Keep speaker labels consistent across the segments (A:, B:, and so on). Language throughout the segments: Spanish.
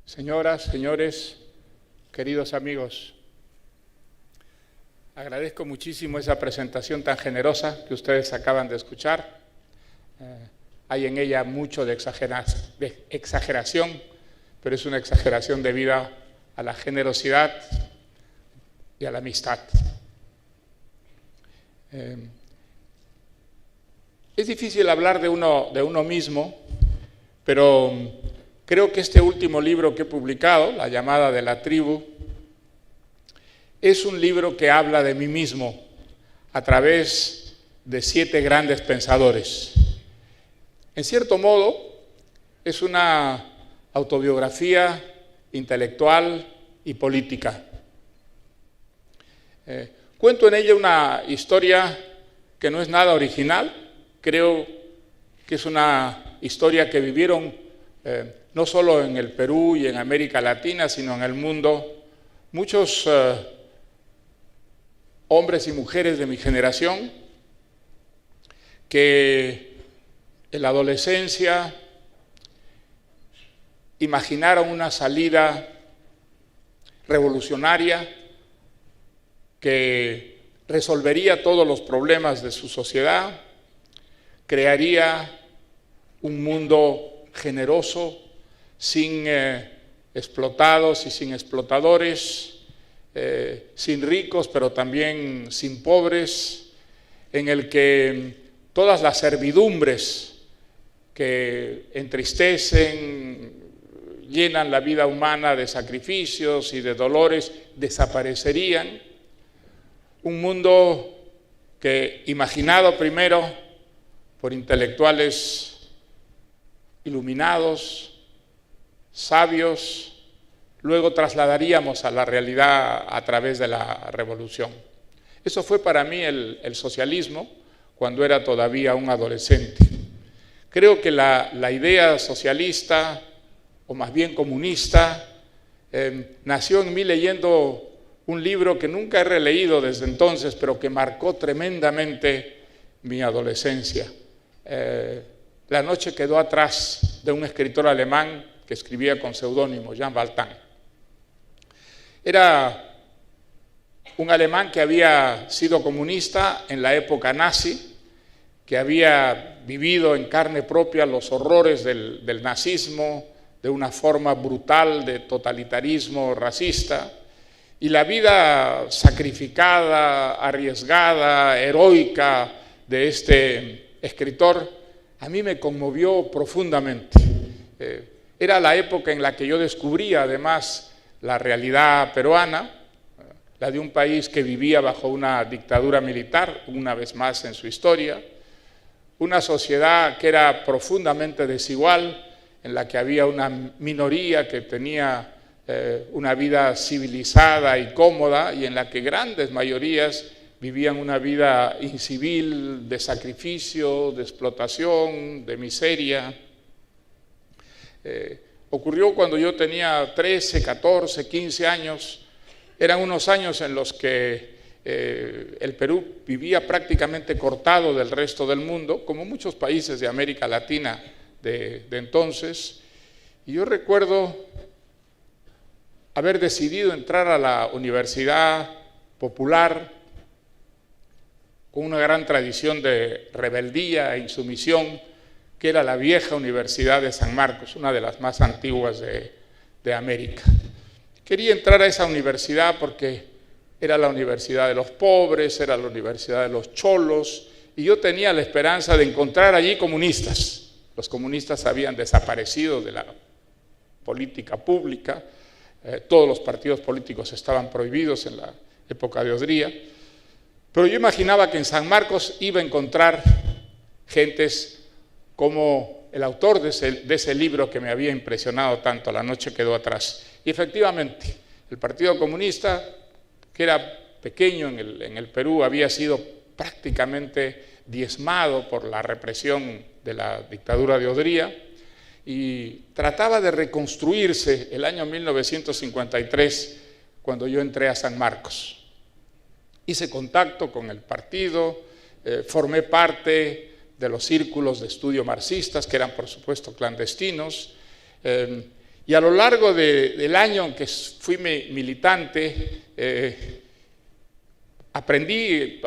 A: Señoras, señores, queridos amigos, agradezco muchísimo esa presentación tan generosa que ustedes acaban de escuchar. Hay en ella mucho de exageración, pero es una exageración debida a la generosidad y a la amistad. Es difícil hablar de uno mismo, pero creo que este último libro que he publicado, La llamada de la tribu, es un libro que habla de mí mismo a través de 7 grandes pensadores. En cierto modo, es una autobiografía intelectual y política. Cuento en ella una historia que no es nada original. Creo que es una historia que vivieron no solo en el Perú y en América Latina, sino en el mundo, muchos hombres y mujeres de mi generación que en la adolescencia imaginaron una salida revolucionaria que resolvería todos los problemas de su sociedad, crearía un mundo generoso, sin explotados y sin explotadores, sin ricos pero también sin pobres, en el que todas las servidumbres que entristecen, llenan la vida humana de sacrificios y de dolores, desaparecerían. Un mundo que, imaginado primero por intelectuales iluminados, sabios, luego trasladaríamos a la realidad a través de la revolución. Eso fue para mí el socialismo cuando era todavía un adolescente. Creo que la idea socialista, o más bien comunista, nació en mí leyendo un libro que nunca he releído desde entonces, pero que marcó tremendamente mi adolescencia. La noche quedó atrás, de un escritor alemán que escribía con seudónimo, Jean Valjean. Era un alemán que había sido comunista en la época nazi, que había vivido en carne propia los horrores del nazismo, de una forma brutal de totalitarismo racista, y la vida sacrificada, arriesgada, heroica de este escritor a mí me conmovió profundamente. Era la época en la que yo descubría además la realidad peruana, la de un país que vivía bajo una dictadura militar, una vez más en su historia, una sociedad que era profundamente desigual, en la que había una minoría que tenía una vida civilizada y cómoda, y en la que grandes mayorías vivían una vida incivil, de sacrificio, de explotación, de miseria. Ocurrió cuando yo tenía 13, 14, 15 años. Eran unos años en los que el Perú vivía prácticamente cortado del resto del mundo, como muchos países de América Latina de entonces. Y yo recuerdo haber decidido entrar a la Universidad Popular con una gran tradición de rebeldía e insumisión, que era la vieja Universidad de San Marcos, una de las más antiguas de América. Quería entrar a esa universidad porque era la universidad de los pobres, era la universidad de los cholos, y yo tenía la esperanza de encontrar allí comunistas. Los comunistas habían desaparecido de la política pública, todos los partidos políticos estaban prohibidos en la época de Odría, pero yo imaginaba que en San Marcos iba a encontrar gentes como el autor de ese libro que me había impresionado tanto, La noche quedó atrás. Y efectivamente, el Partido Comunista, que era pequeño en el Perú, había sido prácticamente diezmado por la represión de la dictadura de Odría y trataba de reconstruirse el año 1953 cuando yo entré a San Marcos. Hice contacto con el partido, formé parte de los círculos de estudio marxistas, que eran por supuesto clandestinos, Y a lo largo del año en que fui militante, aprendí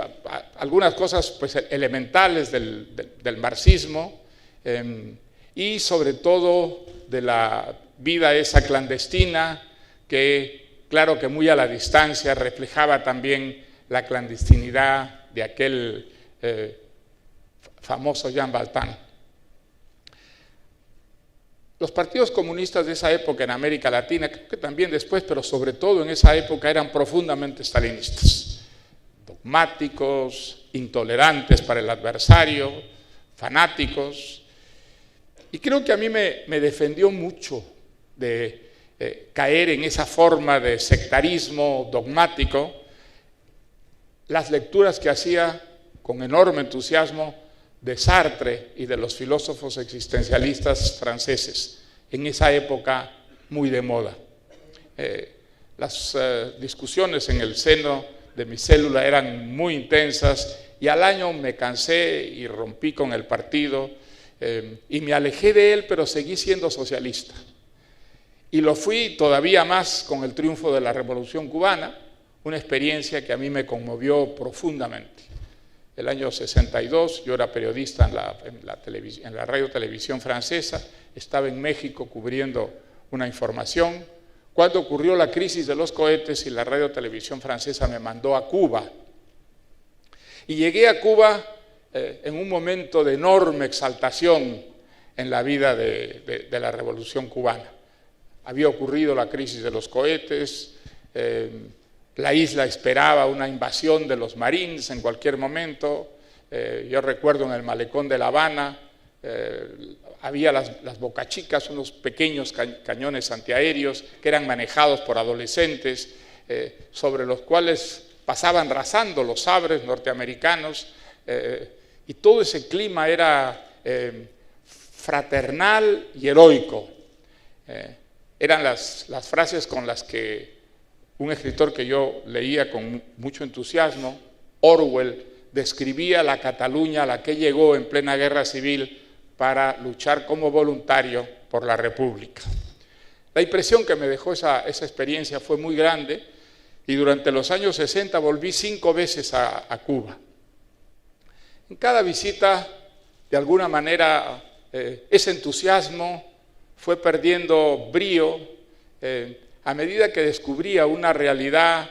A: algunas cosas pues, elementales del marxismo y sobre todo de la vida esa clandestina que, claro que muy a la distancia, reflejaba también la clandestinidad de aquel famoso Jean Valjean. Los partidos comunistas de esa época en América Latina, creo que también después, pero sobre todo en esa época, eran profundamente stalinistas, dogmáticos, intolerantes para el adversario, fanáticos. Y creo que a mí me defendió mucho de caer en esa forma de sectarismo dogmático, las lecturas que hacía con enorme entusiasmo de Sartre y de los filósofos existencialistas franceses, en esa época muy de moda. Las discusiones en el seno de mi célula eran muy intensas y al año me cansé y rompí con el partido y me alejé de él, pero seguí siendo socialista. Y lo fui todavía más con el triunfo de la Revolución Cubana, una experiencia que a mí me conmovió profundamente. El año 62, yo era periodista en la radio-televisión francesa, estaba en México cubriendo una información, cuando ocurrió la crisis de los cohetes y la radio-televisión francesa me mandó a Cuba. Y llegué a Cuba en un momento de enorme exaltación en la vida de la Revolución Cubana. Había ocurrido la crisis de los cohetes, la isla esperaba una invasión de los Marines en cualquier momento. Yo recuerdo en el malecón de La Habana, había las bocachicas, unos pequeños cañones antiaéreos que eran manejados por adolescentes, sobre los cuales pasaban rasando los sabres norteamericanos, y todo ese clima era fraternal y heroico. Eran las frases con las que un escritor que yo leía con mucho entusiasmo, Orwell, describía la Cataluña a la que llegó en plena guerra civil para luchar como voluntario por la República. La impresión que me dejó esa experiencia fue muy grande y durante los años 60 volví 5 veces a Cuba. En cada visita, de alguna manera, ese entusiasmo fue perdiendo brío a medida que descubría una realidad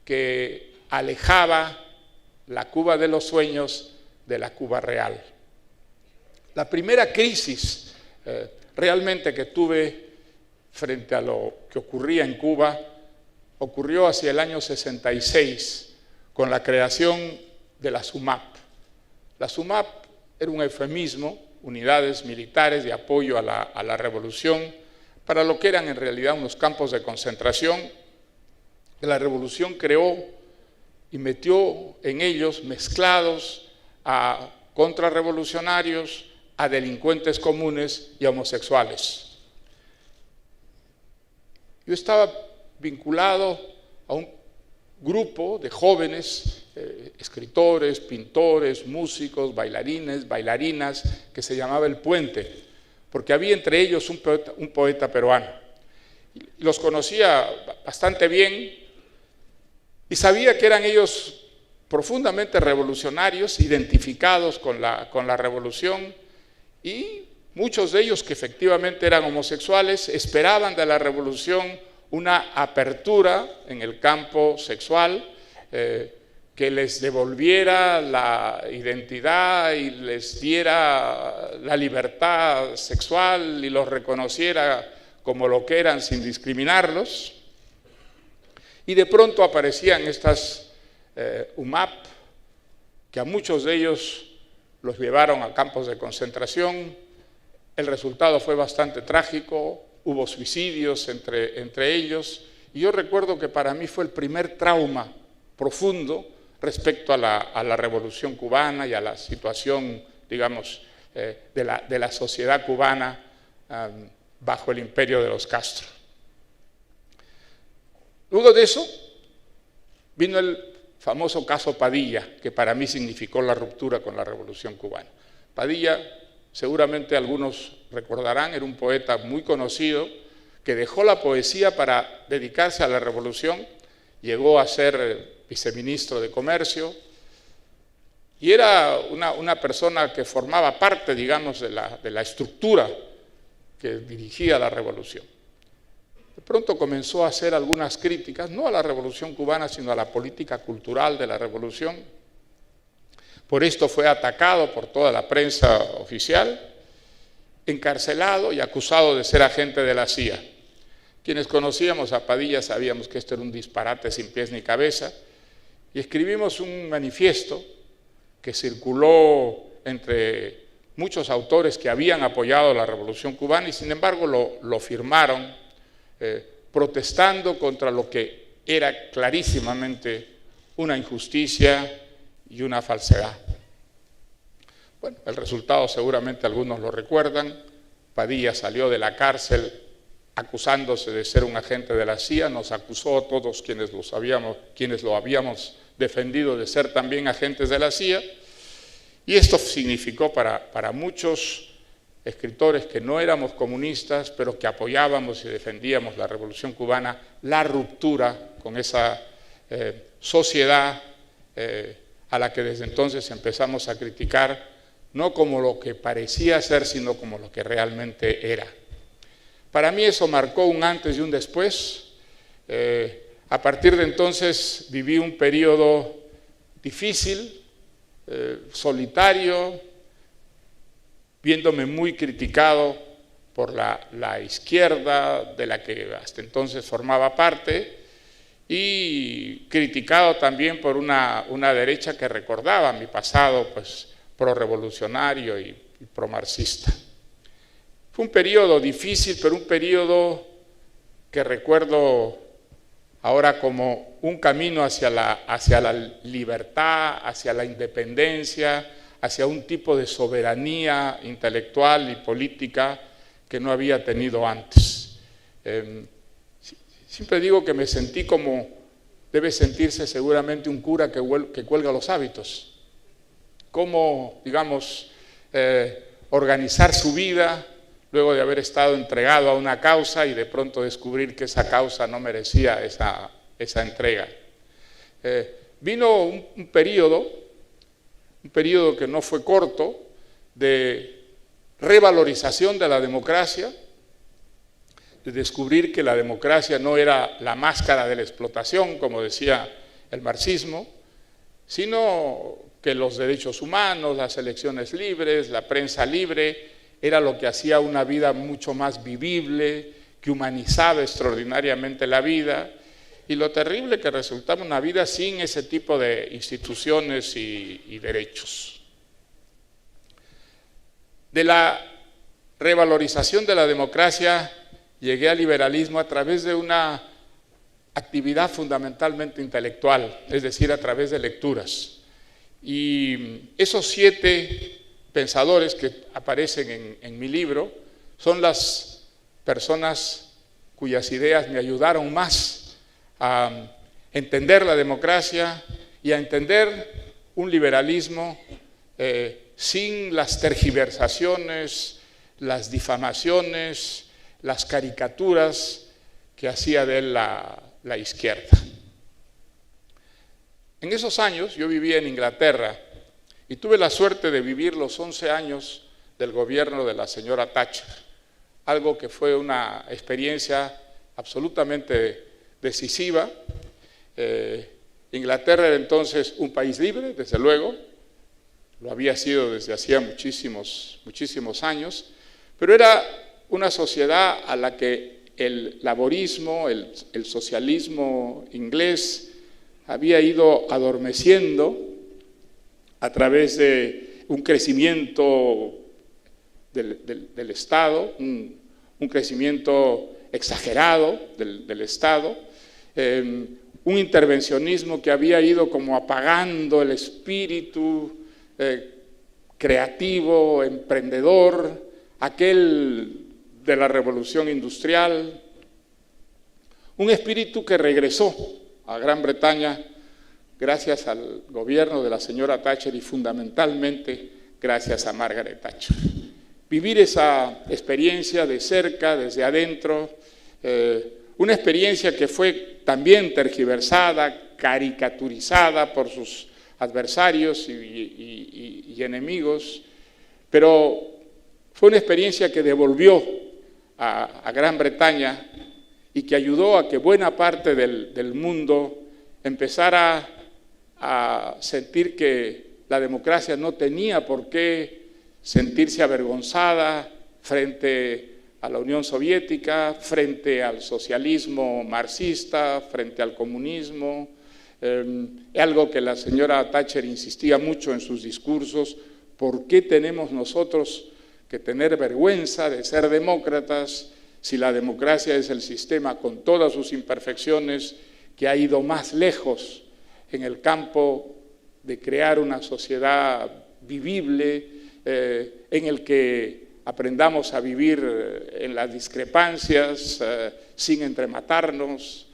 A: que alejaba la Cuba de los sueños de la Cuba real. La primera crisis realmente que tuve frente a lo que ocurría en Cuba ocurrió hacia el año 66 con la creación de la SUMAP. La SUMAP era un eufemismo, unidades militares de apoyo a la revolución, para lo que eran en realidad unos campos de concentración que la revolución creó y metió en ellos mezclados a contrarrevolucionarios, a delincuentes comunes y a homosexuales. Yo estaba vinculado a un grupo de jóvenes, escritores, pintores, músicos, bailarines, bailarinas, que se llamaba El Puente, porque había entre ellos un poeta peruano. Los conocía bastante bien y sabía que eran ellos profundamente revolucionarios, identificados con la revolución, y muchos de ellos que efectivamente eran homosexuales esperaban de la revolución una apertura en el campo sexual, que les devolviera la identidad y les diera la libertad sexual y los reconociera como lo que eran sin discriminarlos. Y de pronto aparecían estas UMAP, que a muchos de ellos los llevaron a campos de concentración. El resultado fue bastante trágico, hubo suicidios entre ellos, y yo recuerdo que para mí fue el primer trauma profundo respecto a la revolución cubana y a la situación, digamos, de la sociedad cubana bajo el imperio de los Castro. Luego de eso vino el famoso caso Padilla, que para mí significó la ruptura con la revolución cubana. Padilla, seguramente algunos recordarán, era un poeta muy conocido que dejó la poesía para dedicarse a la revolución, llegó a ser viceministro de Comercio, y era una persona que formaba parte, digamos, de la estructura que dirigía la revolución. De pronto comenzó a hacer algunas críticas, no a la revolución cubana, sino a la política cultural de la revolución. Por esto fue atacado por toda la prensa oficial, encarcelado y acusado de ser agente de la CIA. Quienes conocíamos a Padilla sabíamos que esto era un disparate sin pies ni cabeza, y escribimos un manifiesto que circuló entre muchos autores que habían apoyado la revolución cubana y sin embargo lo firmaron, protestando contra lo que era clarísimamente una injusticia y una falsedad. Bueno, el resultado seguramente algunos lo recuerdan. Padilla salió de la cárcel acusándose de ser un agente de la CIA, nos acusó a todos quienes lo habíamos defendido de ser también agentes de la CIA, y esto significó para muchos escritores que no éramos comunistas, pero que apoyábamos y defendíamos la revolución cubana, la ruptura con esa sociedad a la que desde entonces empezamos a criticar, no como lo que parecía ser, sino como lo que realmente era. Para mí eso marcó un antes y un después. A partir de entonces viví un periodo difícil, solitario, viéndome muy criticado por la izquierda de la que hasta entonces formaba parte, y criticado también por una derecha que recordaba mi pasado pues prorrevolucionario y promarxista. Fue un periodo difícil, pero un periodo que recuerdo ahora como un camino hacia la libertad, hacia la independencia, hacia un tipo de soberanía intelectual y política que no había tenido antes. Siempre digo que me sentí como debe sentirse seguramente un cura que cuelga los hábitos. Cómo, digamos, organizar su vida luego de haber estado entregado a una causa y de pronto descubrir que esa causa no merecía esa entrega. Vino un periodo que no fue corto, de revalorización de la democracia, de descubrir que la democracia no era la máscara de la explotación, como decía el marxismo, sino que los derechos humanos, las elecciones libres, la prensa libre, era lo que hacía una vida mucho más vivible, que humanizaba extraordinariamente la vida, y lo terrible que resultaba una vida sin ese tipo de instituciones y derechos. De la revalorización de la democracia llegué al liberalismo a través de una actividad fundamentalmente intelectual, es decir, a través de lecturas. Y esos 7 pensadores que aparecen en mi libro son las personas cuyas ideas me ayudaron más a entender la democracia y a entender un liberalismo sin las tergiversaciones, las difamaciones, las caricaturas que hacía de él la izquierda. En esos años yo vivía en Inglaterra y tuve la suerte de vivir los 11 años del gobierno de la señora Thatcher, algo que fue una experiencia absolutamente decisiva. Inglaterra era entonces un país libre, desde luego, lo había sido desde hacía muchísimos años, pero era una sociedad a la que el laborismo, el socialismo inglés había ido adormeciendo a través de un crecimiento del Estado, un crecimiento exagerado del Estado, un intervencionismo que había ido como apagando el espíritu creativo, emprendedor, aquel de la revolución industrial, un espíritu que regresó a Gran Bretaña gracias al gobierno de la señora Thatcher y fundamentalmente gracias a Margaret Thatcher. Vivir esa experiencia de cerca, desde adentro, Una experiencia que fue también tergiversada, caricaturizada por sus adversarios y enemigos, pero fue una experiencia que devolvió a Gran Bretaña y que ayudó a que buena parte del mundo empezara a sentir que la democracia no tenía por qué sentirse avergonzada frente a la Unión Soviética, frente al socialismo marxista, frente al comunismo. Algo que la señora Thatcher insistía mucho en sus discursos: ¿por qué tenemos nosotros que tener vergüenza de ser demócratas si la democracia es el sistema con todas sus imperfecciones que ha ido más lejos en el campo de crear una sociedad vivible, en el que aprendamos a vivir en las discrepancias, sin entrematarnos?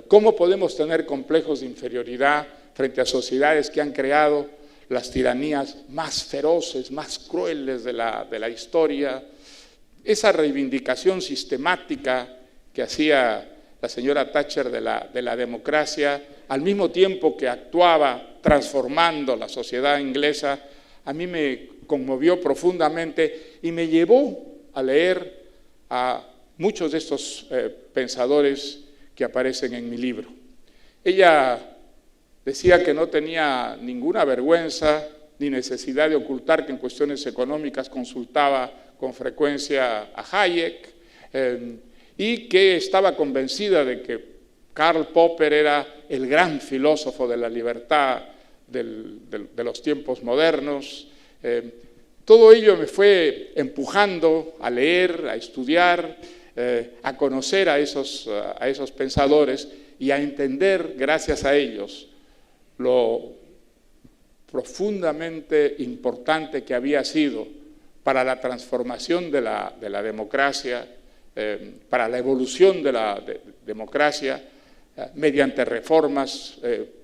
A: ¿Cómo podemos tener complejos de inferioridad frente a sociedades que han creado las tiranías más feroces, más crueles de la historia? Esa reivindicación sistemática que hacía la señora Thatcher de la democracia, al mismo tiempo que actuaba transformando la sociedad inglesa, a mí me conmovió profundamente y me llevó a leer a muchos de estos pensadores que aparecen en mi libro. Ella decía que no tenía ninguna vergüenza ni necesidad de ocultar que en cuestiones económicas consultaba con frecuencia a Hayek, y que estaba convencida de que Karl Popper era el gran filósofo de la libertad de los tiempos modernos. Todo ello me fue empujando a leer, a estudiar, a conocer a esos pensadores y a entender, gracias a ellos, lo profundamente importante que había sido para la transformación de la democracia, para la evolución de la democracia, mediante reformas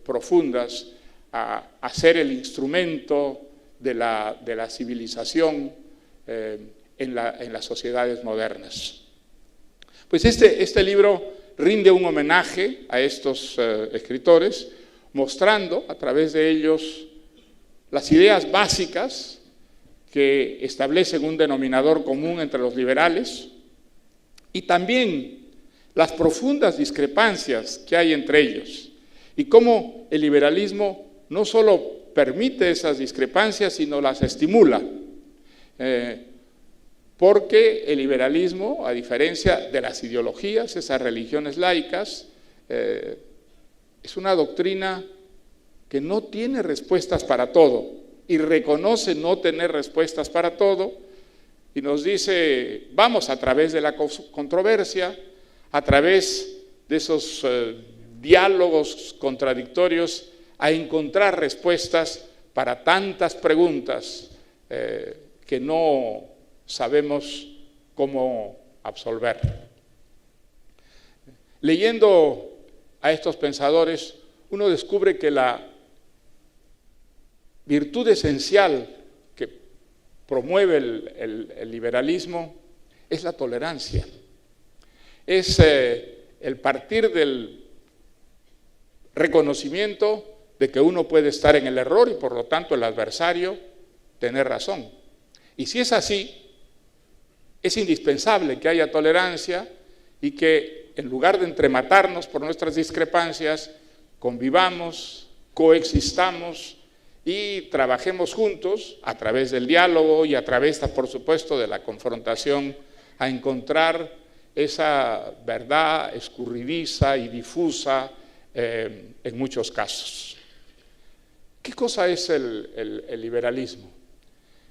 A: profundas, a ser el instrumento de la civilización en las sociedades modernas. Pues este libro rinde un homenaje a estos escritores, mostrando a través de ellos las ideas básicas que establecen un denominador común entre los liberales y también las profundas discrepancias que hay entre ellos y cómo el liberalismo no solo permite esas discrepancias, sino las estimula, porque el liberalismo, a diferencia de las ideologías, esas religiones laicas, es una doctrina que no tiene respuestas para todo y reconoce no tener respuestas para todo y nos dice: vamos a través de la controversia, a través de esos diálogos contradictorios, a encontrar respuestas para tantas preguntas que no sabemos cómo absolver. Leyendo a estos pensadores, uno descubre que la virtud esencial que promueve el liberalismo es la tolerancia. Es el partir del reconocimiento de que uno puede estar en el error y por lo tanto el adversario tener razón. Y si es así, es indispensable que haya tolerancia y que en lugar de entrematarnos por nuestras discrepancias, convivamos, coexistamos y trabajemos juntos a través del diálogo y a través, por supuesto, de la confrontación, a encontrar esa verdad escurridiza y difusa en muchos casos. ¿Qué cosa es el liberalismo?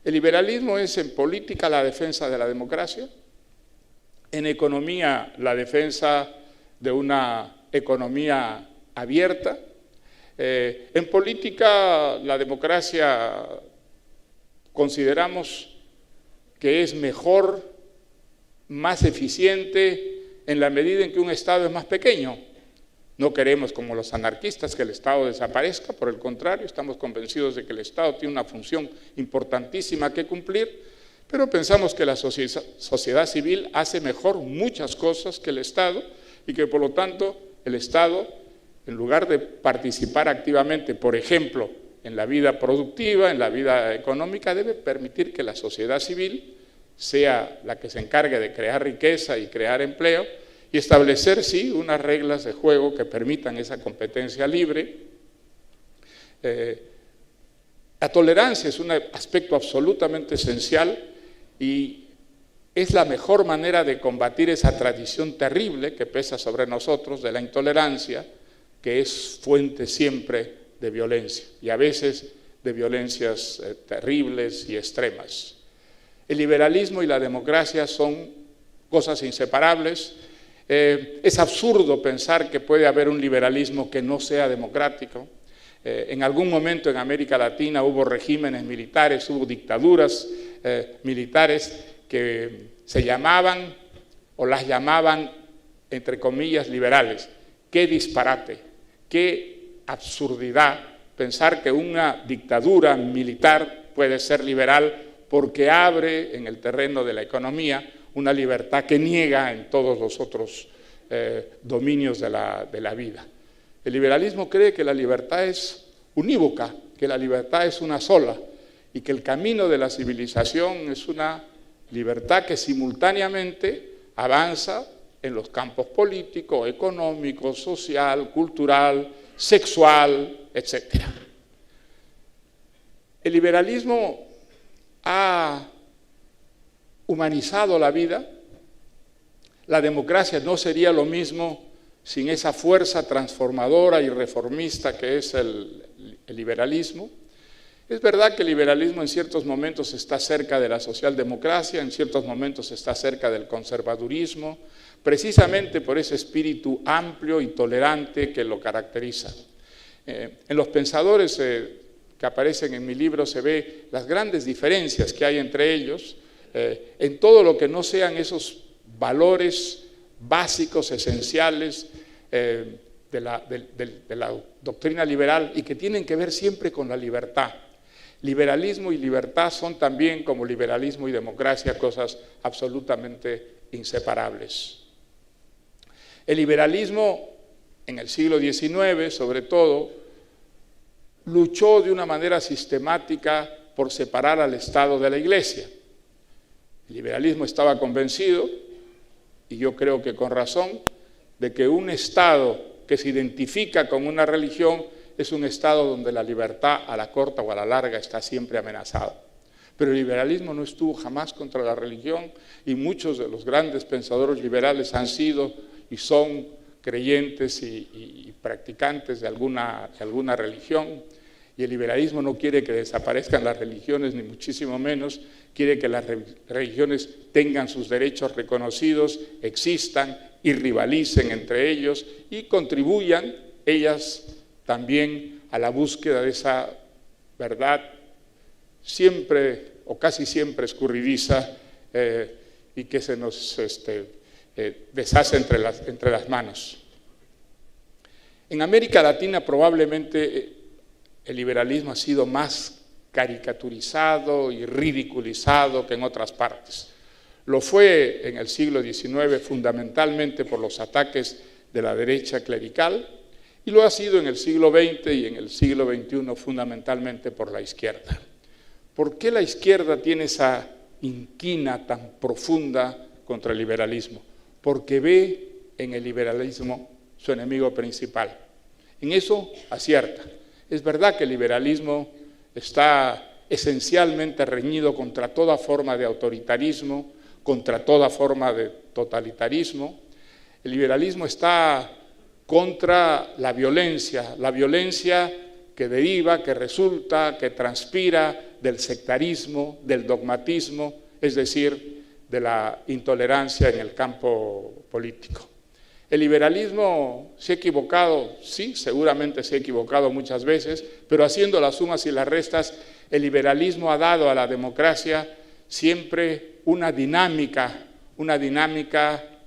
A: El liberalismo es en política la defensa de la democracia, en economía la defensa de una economía abierta, en política la democracia consideramos que es mejor, más eficiente en la medida en que un Estado es más pequeño. No queremos, como los anarquistas, que el Estado desaparezca, por el contrario, estamos convencidos de que el Estado tiene una función importantísima que cumplir, Pero pensamos que la sociedad civil hace mejor muchas cosas que el Estado y que por lo tanto el Estado, en lugar de participar activamente, por ejemplo, en la vida productiva, en la vida económica, debe permitir que la sociedad civil sea la que se encargue de crear riqueza y crear empleo y establecer, sí, unas reglas de juego que permitan esa competencia libre. La tolerancia es un aspecto absolutamente esencial y es la mejor manera de combatir esa tradición terrible que pesa sobre nosotros de la intolerancia, que es fuente siempre de violencia y a veces de violencias terribles y extremas. El liberalismo y la democracia son cosas inseparables. Es absurdo pensar que puede haber un liberalismo que no sea democrático. En algún momento en América Latina hubo regímenes militares, hubo dictaduras militares que se llamaban o las llamaban, entre comillas, liberales. ¡Qué disparate! ¡Qué absurdidad pensar que una dictadura militar puede ser liberal porque abre en el terreno de la economía una libertad que niega en todos los otros dominios de la vida! El liberalismo cree que la libertad es unívoca, que la libertad es una sola y que el camino de la civilización es una libertad que simultáneamente avanza en los campos político, económico, social, cultural, sexual, etc. El liberalismo ha humanizado la vida. La democracia no sería lo mismo sin esa fuerza transformadora y reformista que es el liberalismo. Es verdad que el liberalismo en ciertos momentos está cerca de la socialdemocracia, en ciertos momentos está cerca del conservadurismo, precisamente por ese espíritu amplio y tolerante que lo caracteriza. En los pensadores que aparecen en mi libro se ve las grandes diferencias que hay entre ellos, en todo lo que no sean esos valores básicos, esenciales de la doctrina liberal y que tienen que ver siempre con la libertad. Liberalismo y libertad son también, como liberalismo y democracia, cosas absolutamente inseparables. El liberalismo en el siglo XIX, sobre todo, luchó de una manera sistemática por separar al Estado de la Iglesia. El liberalismo estaba convencido, y yo creo que con razón, de que un Estado que se identifica con una religión es un Estado donde la libertad a la corta o a la larga está siempre amenazada. Pero el liberalismo no estuvo jamás contra la religión y muchos de los grandes pensadores liberales han sido y son creyentes y practicantes de alguna religión. Y el liberalismo no quiere que desaparezcan las religiones, ni muchísimo menos, quiere que las religiones tengan sus derechos reconocidos, existan y rivalicen entre ellos y contribuyan ellas también a la búsqueda de esa verdad siempre o casi siempre escurridiza y que se nos deshace entre las manos. En América Latina probablemente el liberalismo ha sido más caricaturizado y ridiculizado que en otras partes. Lo fue en el siglo XIX fundamentalmente por los ataques de la derecha clerical y lo ha sido en el siglo XX y en el siglo XXI fundamentalmente por la izquierda. ¿Por qué la izquierda tiene esa inquina tan profunda contra el liberalismo? Porque ve en el liberalismo su enemigo principal. En eso acierta. Es verdad que el liberalismo está esencialmente reñido contra toda forma de autoritarismo, contra toda forma de totalitarismo. El liberalismo está contra la violencia que deriva, que resulta, que transpira del sectarismo, del dogmatismo, es decir, de la intolerancia en el campo político. El liberalismo se ha equivocado, sí, seguramente se ha equivocado muchas veces, pero haciendo las sumas y las restas, el liberalismo ha dado a la democracia siempre una dinámica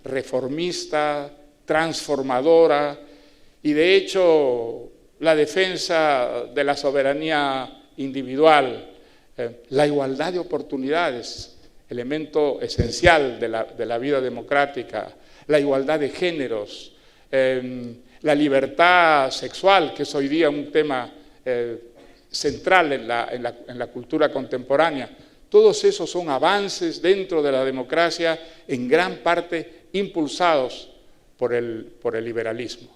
A: reformista, transformadora, y de hecho la defensa de la soberanía individual, la igualdad de oportunidades, elemento esencial de la vida democrática, la igualdad de géneros, la libertad sexual, que es hoy día un tema central en la cultura contemporánea. Todos esos son avances dentro de la democracia, en gran parte impulsados por el liberalismo.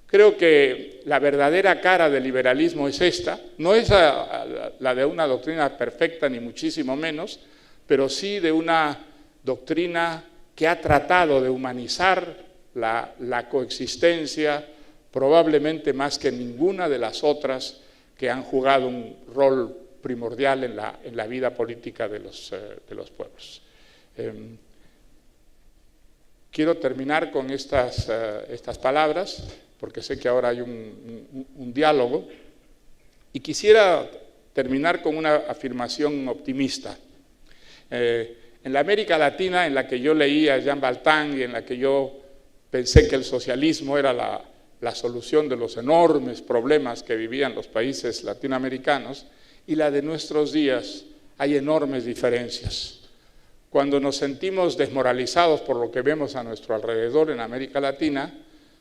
A: Creo que la verdadera cara del liberalismo es esta, no es la de una doctrina perfecta ni muchísimo menos, pero sí de una doctrina que ha tratado de humanizar la coexistencia, probablemente más que ninguna de las otras que han jugado un rol primordial en la vida política de los pueblos. Quiero terminar con estas palabras, porque sé que ahora hay un diálogo, y quisiera terminar con una afirmación optimista. En la América Latina, en la que yo leí a Jean Valjean y en la que yo pensé que el socialismo era la solución de los enormes problemas que vivían los países latinoamericanos, y la de nuestros días, hay enormes diferencias. Cuando nos sentimos desmoralizados por lo que vemos a nuestro alrededor en América Latina,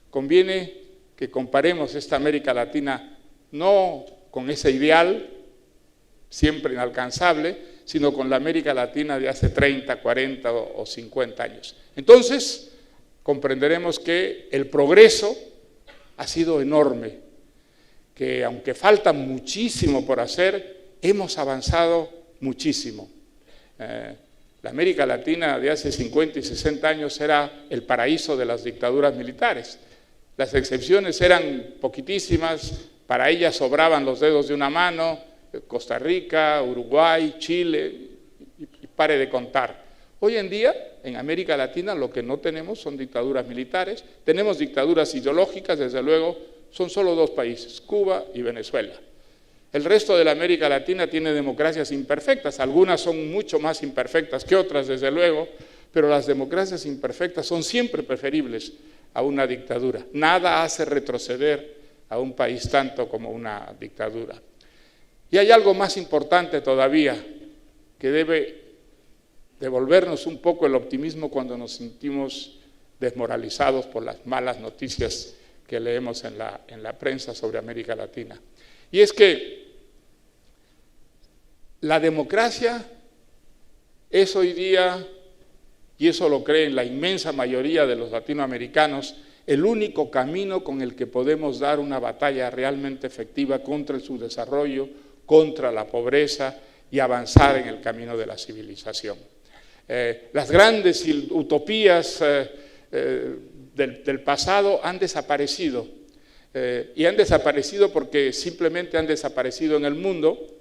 A: conviene que comparemos esta América Latina no con ese ideal siempre inalcanzable, sino con la América Latina de hace 30, 40 o 50 años. Entonces, comprenderemos que el progreso ha sido enorme, que aunque falta muchísimo por hacer, hemos avanzado muchísimo. La América Latina de hace 50 y 60 años era el paraíso de las dictaduras militares. Las excepciones eran poquitísimas, para ellas sobraban los dedos de una mano, Costa Rica, Uruguay, Chile, y pare de contar. Hoy en día, en América Latina, lo que no tenemos son dictaduras militares, tenemos dictaduras ideológicas, desde luego, son solo dos países, Cuba y Venezuela. El resto de la América Latina tiene democracias imperfectas, algunas son mucho más imperfectas que otras, desde luego, pero las democracias imperfectas son siempre preferibles a una dictadura. Nada hace retroceder a un país tanto como una dictadura. Y hay algo más importante todavía, que debe devolvernos un poco el optimismo cuando nos sentimos desmoralizados por las malas noticias que leemos en la prensa sobre América Latina. Y es que la democracia es hoy día, y eso lo creen la inmensa mayoría de los latinoamericanos, el único camino con el que podemos dar una batalla realmente efectiva contra el subdesarrollo, contra la pobreza y avanzar en el camino de la civilización. Las grandes utopías del pasado han desaparecido, y han desaparecido porque simplemente han desaparecido en el mundo.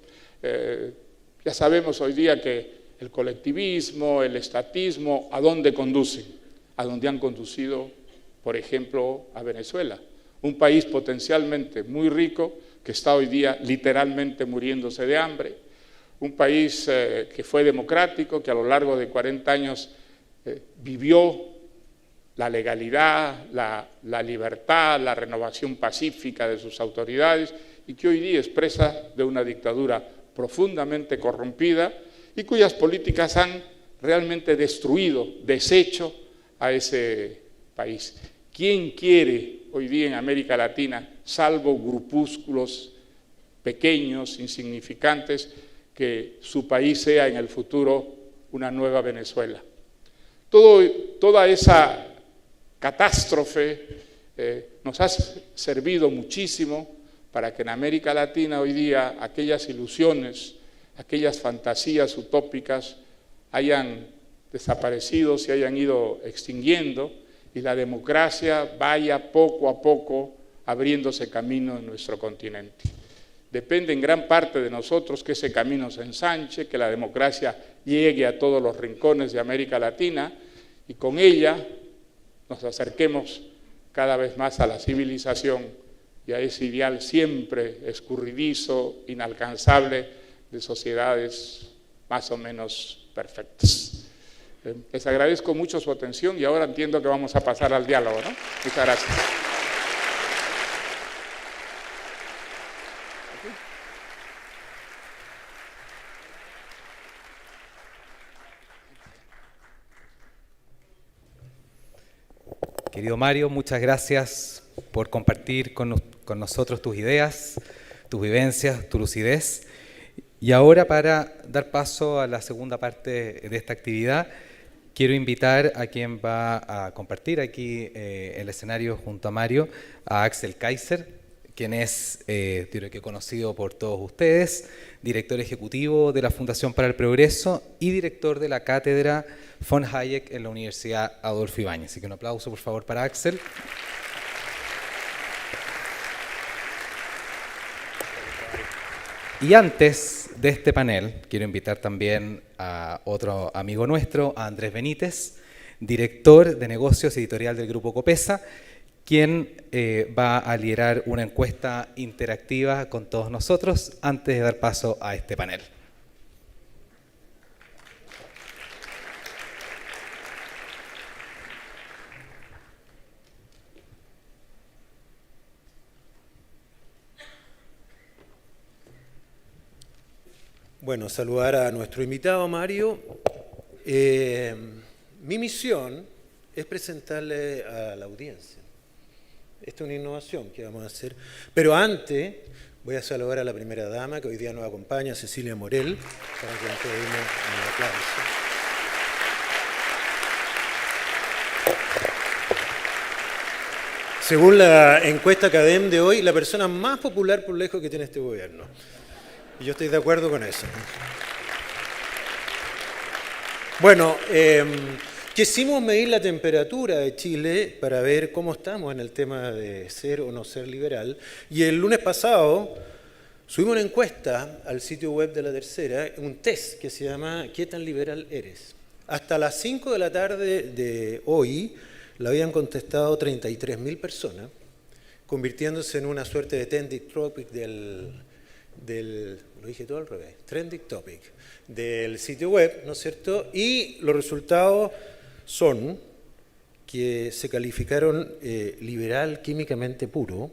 A: Ya sabemos hoy día que el colectivismo, el estatismo, ¿a dónde conducen? A donde han conducido, por ejemplo, a Venezuela, un país potencialmente muy rico que está hoy día literalmente muriéndose de hambre, un país que fue democrático, que a lo largo de 40 años vivió la legalidad, la libertad, la renovación pacífica de sus autoridades, y que hoy día es presa de una dictadura profundamente corrompida y cuyas políticas han realmente destruido, deshecho a ese país. ¿Quién quiere hoy día en América Latina, salvo grupúsculos pequeños, insignificantes, que su país sea en el futuro una nueva Venezuela? Toda esa catástrofe nos ha servido muchísimo para que en América Latina hoy día aquellas ilusiones, aquellas fantasías utópicas hayan desaparecido, se hayan ido extinguiendo y la democracia vaya poco a poco abriéndose camino en nuestro continente. Depende en gran parte de nosotros que ese camino se ensanche, que la democracia llegue a todos los rincones de América Latina y con ella nos acerquemos cada vez más a la civilización y a ese ideal siempre escurridizo, inalcanzable, de sociedades más o menos perfectas. Les agradezco mucho su atención y ahora entiendo que vamos a pasar al diálogo, ¿no? Muchas gracias.
B: Querido Mario, muchas gracias por compartir con nosotros tus ideas, tus vivencias, tu lucidez. Y ahora, para dar paso a la segunda parte de esta actividad, quiero invitar a quien va a compartir aquí el escenario junto a Mario, a Axel Kaiser, quien es, creo que conocido por todos ustedes, director ejecutivo de la Fundación para el Progreso y director de la Cátedra von Hayek en la Universidad Adolfo Ibáñez. Así que un aplauso, por favor, para Axel. Y antes de este panel, quiero invitar también a otro amigo nuestro, a Andrés Benítez, director de negocios editorial del Grupo Copesa, quien va a liderar una encuesta interactiva con todos nosotros antes de dar paso a este panel.
C: Bueno, saludar a nuestro invitado Mario. Mi misión es presentarle a la audiencia. Esta es una innovación que vamos a hacer. Pero antes voy a saludar a la primera dama que hoy día nos acompaña, Cecilia Morel, para que le pedimos un aplauso. Según la encuesta CADEM de hoy, la persona más popular por lejos que tiene este gobierno. Y yo estoy de acuerdo con eso. Bueno, quisimos medir la temperatura de Chile para ver cómo estamos en el tema de ser o no ser liberal. Y el lunes pasado subimos una encuesta al sitio web de La Tercera, un test que se llama ¿Qué tan liberal eres? Hasta las 5 de la tarde de hoy la habían contestado 33.000 personas, convirtiéndose en una suerte de trending topic lo dije todo al revés, trending topic del sitio web, ¿no es cierto? Y los resultados son que se calificaron liberal químicamente puro,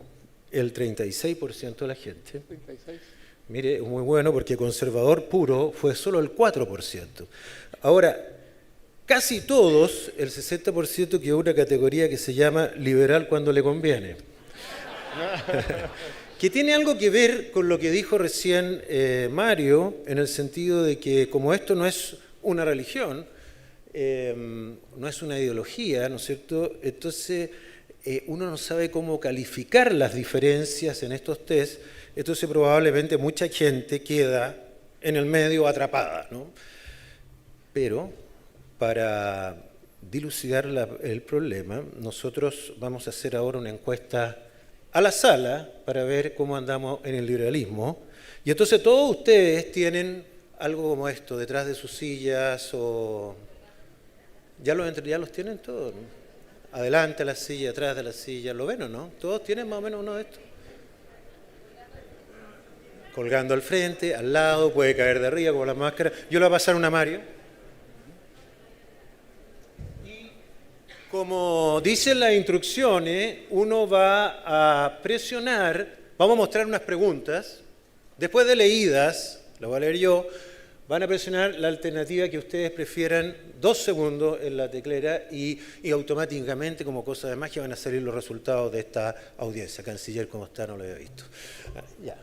C: el 36% de la gente. 36. Mire, es muy bueno porque conservador puro fue solo el 4%. Ahora, casi todos, el 60% quedó una categoría que se llama liberal cuando le conviene. Que tiene algo que ver con lo que dijo recién Mario, en el sentido de que como esto no es una religión, no es una ideología, ¿no es cierto? Entonces uno no sabe cómo calificar las diferencias en estos test, entonces probablemente mucha gente queda en el medio atrapada, ¿no? Pero para dilucidar el problema, nosotros vamos a hacer ahora una encuesta a la sala para ver cómo andamos en el liberalismo. Y entonces todos ustedes tienen algo como esto detrás de sus sillas o... ¿Ya los tienen todos? ¿No? Adelante a la silla, atrás de la silla. ¿Lo ven o no? ¿Todos tienen más o menos uno de estos? Colgando al frente, al lado, puede caer de arriba como la máscara. Yo le voy a pasar una a Mario. Como dicen las instrucciones, uno va a presionar, vamos a mostrar unas preguntas, después de leídas, lo voy a leer yo, van a presionar la alternativa que ustedes prefieran 2 segundos en la teclera y automáticamente, como cosa de magia, van a salir los resultados de esta audiencia. Canciller, ¿cómo está? No lo había visto. Ya.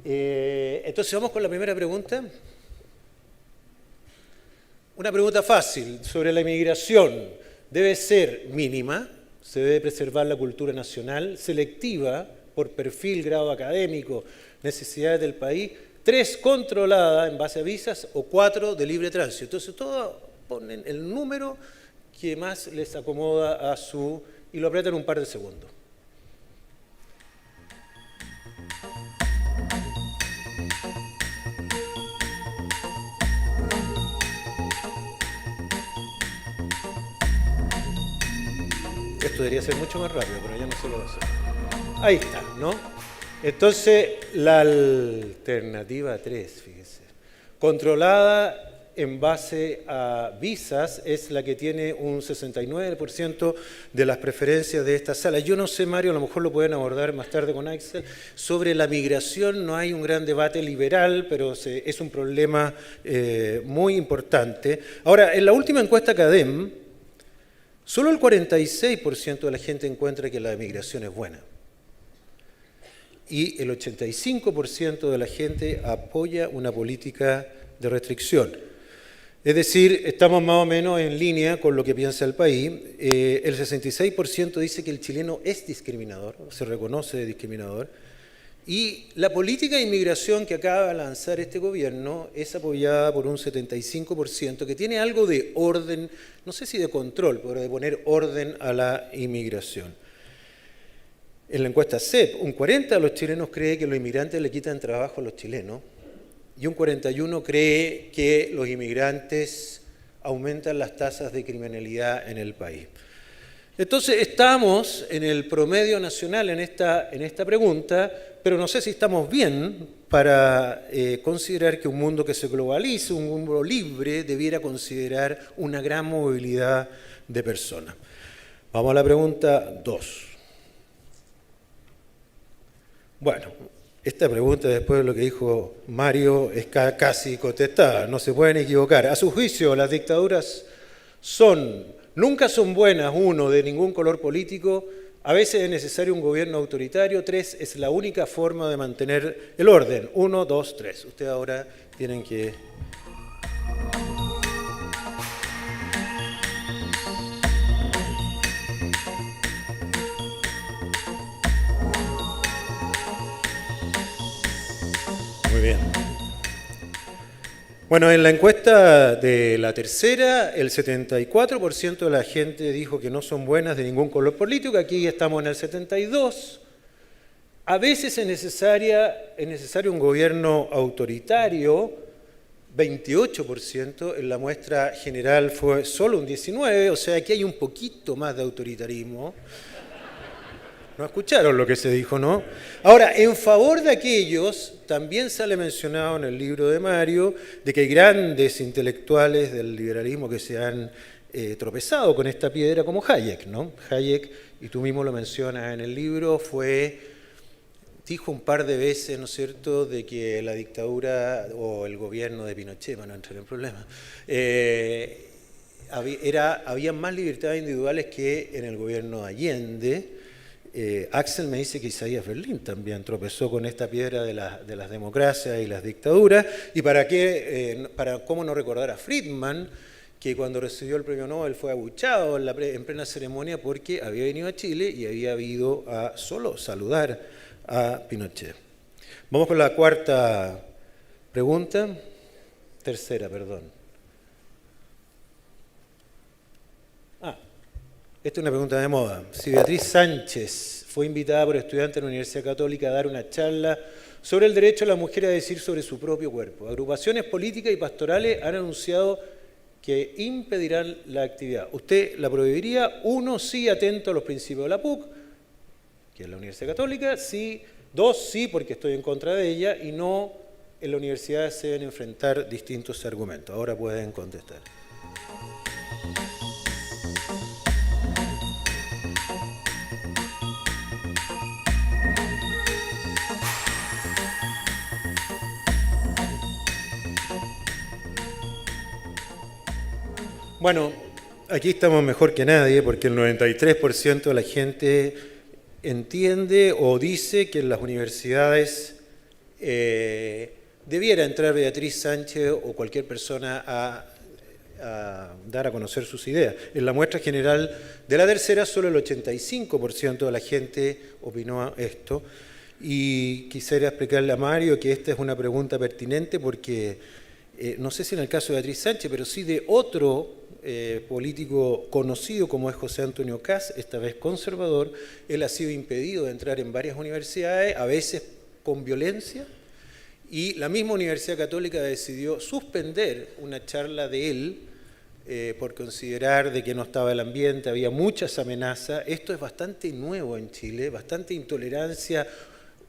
C: Entonces vamos con la primera pregunta. Una pregunta fácil sobre la inmigración. Debe ser mínima, se debe preservar la cultura nacional, selectiva por perfil, grado académico, necesidades del país, 3, controlada en base a visas, o 4, de libre tránsito. Entonces todos ponen el número que más les acomoda a su... y lo apretan un par de segundos. Esto debería ser mucho más rápido, pero ya no se lo va a hacer. Ahí está, ¿no? Entonces, la alternativa 3, fíjese, controlada en base a visas, es la que tiene un 69% de las preferencias de esta sala. Yo no sé, Mario, a lo mejor lo pueden abordar más tarde con Axel, sobre la migración no hay un gran debate liberal, pero es un problema muy importante. Ahora, en la última encuesta CADEM, Solo el 46% de la gente encuentra que la migración es buena. Y el 85% de la gente apoya una política de restricción. Es decir, estamos más o menos en línea con lo que piensa el país. El 66% dice que el chileno es discriminador, se reconoce discriminador. Y la política de inmigración que acaba de lanzar este gobierno es apoyada por un 75% que tiene algo de orden, no sé si de control, pero de poner orden a la inmigración. En la encuesta CEP, un 40% de los chilenos cree que los inmigrantes le quitan trabajo a los chilenos y un 41% cree que los inmigrantes aumentan las tasas de criminalidad en el país. Entonces estamos en el promedio nacional en esta pregunta, pero no sé si estamos bien para considerar que un mundo que se globalice, un mundo libre, debiera considerar una gran movilidad de personas. Vamos a la pregunta 2. Bueno, esta pregunta, después de lo que dijo Mario, es casi contestada, no se pueden equivocar. A su juicio, las dictaduras nunca son buenas, 1, de ningún color político, a veces es necesario un gobierno autoritario, 3, es la única forma de mantener el orden. 1, 2, 3. Ustedes ahora tienen que... Muy bien. Bueno, en la encuesta de la tercera, el 74% de la gente dijo que no son buenas de ningún color político, aquí estamos en el 72%. A veces es necesario un gobierno autoritario, 28%, en la muestra general fue solo un 19%, o sea, aquí hay un poquito más de autoritarismo. No escucharon lo que se dijo, ¿no? Ahora, en favor de aquellos, también sale mencionado en el libro de Mario, de que hay grandes intelectuales del liberalismo que se han tropezado con esta piedra, como Hayek, ¿no? Hayek, y tú mismo lo mencionas en el libro, dijo un par de veces, ¿no es cierto?, de que la dictadura o el gobierno de Pinochet, para no entrar en problemas, había más libertades individuales que en el gobierno de Allende. Axel me dice que Isaías Berlín también tropezó con esta piedra de las democracias y las dictaduras. Y para cómo no recordar a Friedman, que cuando recibió el premio Nobel fue abuchado en plena ceremonia porque había venido a Chile y había ido a solo saludar a Pinochet. Vamos con la tercera, perdón. Esta es una pregunta de moda. Si Beatriz Sánchez fue invitada por estudiantes de la Universidad Católica a dar una charla sobre el derecho de la mujer a decir sobre su propio cuerpo. Agrupaciones políticas y pastorales han anunciado que impedirán la actividad. ¿Usted la prohibiría? 1, sí, atento a los principios de la PUC, que es la Universidad Católica. Sí. 2, sí, porque estoy en contra de ella. Y no, en la universidad se deben enfrentar distintos argumentos. Ahora pueden contestar. Bueno, aquí estamos mejor que nadie porque el 93% de la gente entiende o dice que en las universidades debiera entrar Beatriz Sánchez o cualquier persona a dar a conocer sus ideas. En la muestra general de la tercera, solo el 85% de la gente opinó esto. Y quisiera explicarle a Mario que esta es una pregunta pertinente porque no sé si en el caso de Beatriz Sánchez, pero sí de otro político conocido como es José Antonio Kast, esta vez conservador. Él ha sido impedido de entrar en varias universidades, a veces con violencia, y la misma Universidad Católica decidió suspender una charla de él por considerar de que no estaba el ambiente, había muchas amenazas. Esto es bastante nuevo en Chile, bastante intolerancia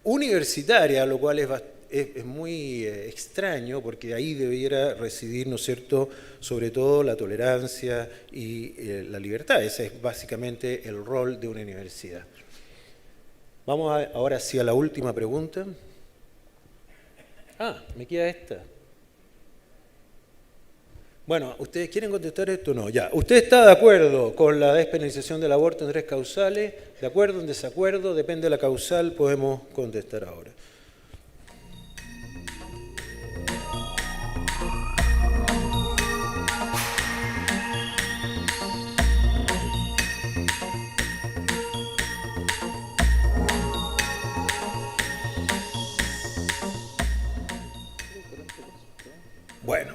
C: universitaria, lo cual es muy extraño porque ahí debiera residir, ¿no es cierto?, sobre todo la tolerancia y la libertad. Ese es básicamente el rol de una universidad. Vamos ahora sí a la última pregunta. Me queda esta. Bueno, ¿ustedes quieren contestar esto o no? Ya. ¿Usted está de acuerdo con la despenalización del aborto en 3 causales? ¿De acuerdo, en desacuerdo? Depende de la causal, podemos contestar ahora. Bueno,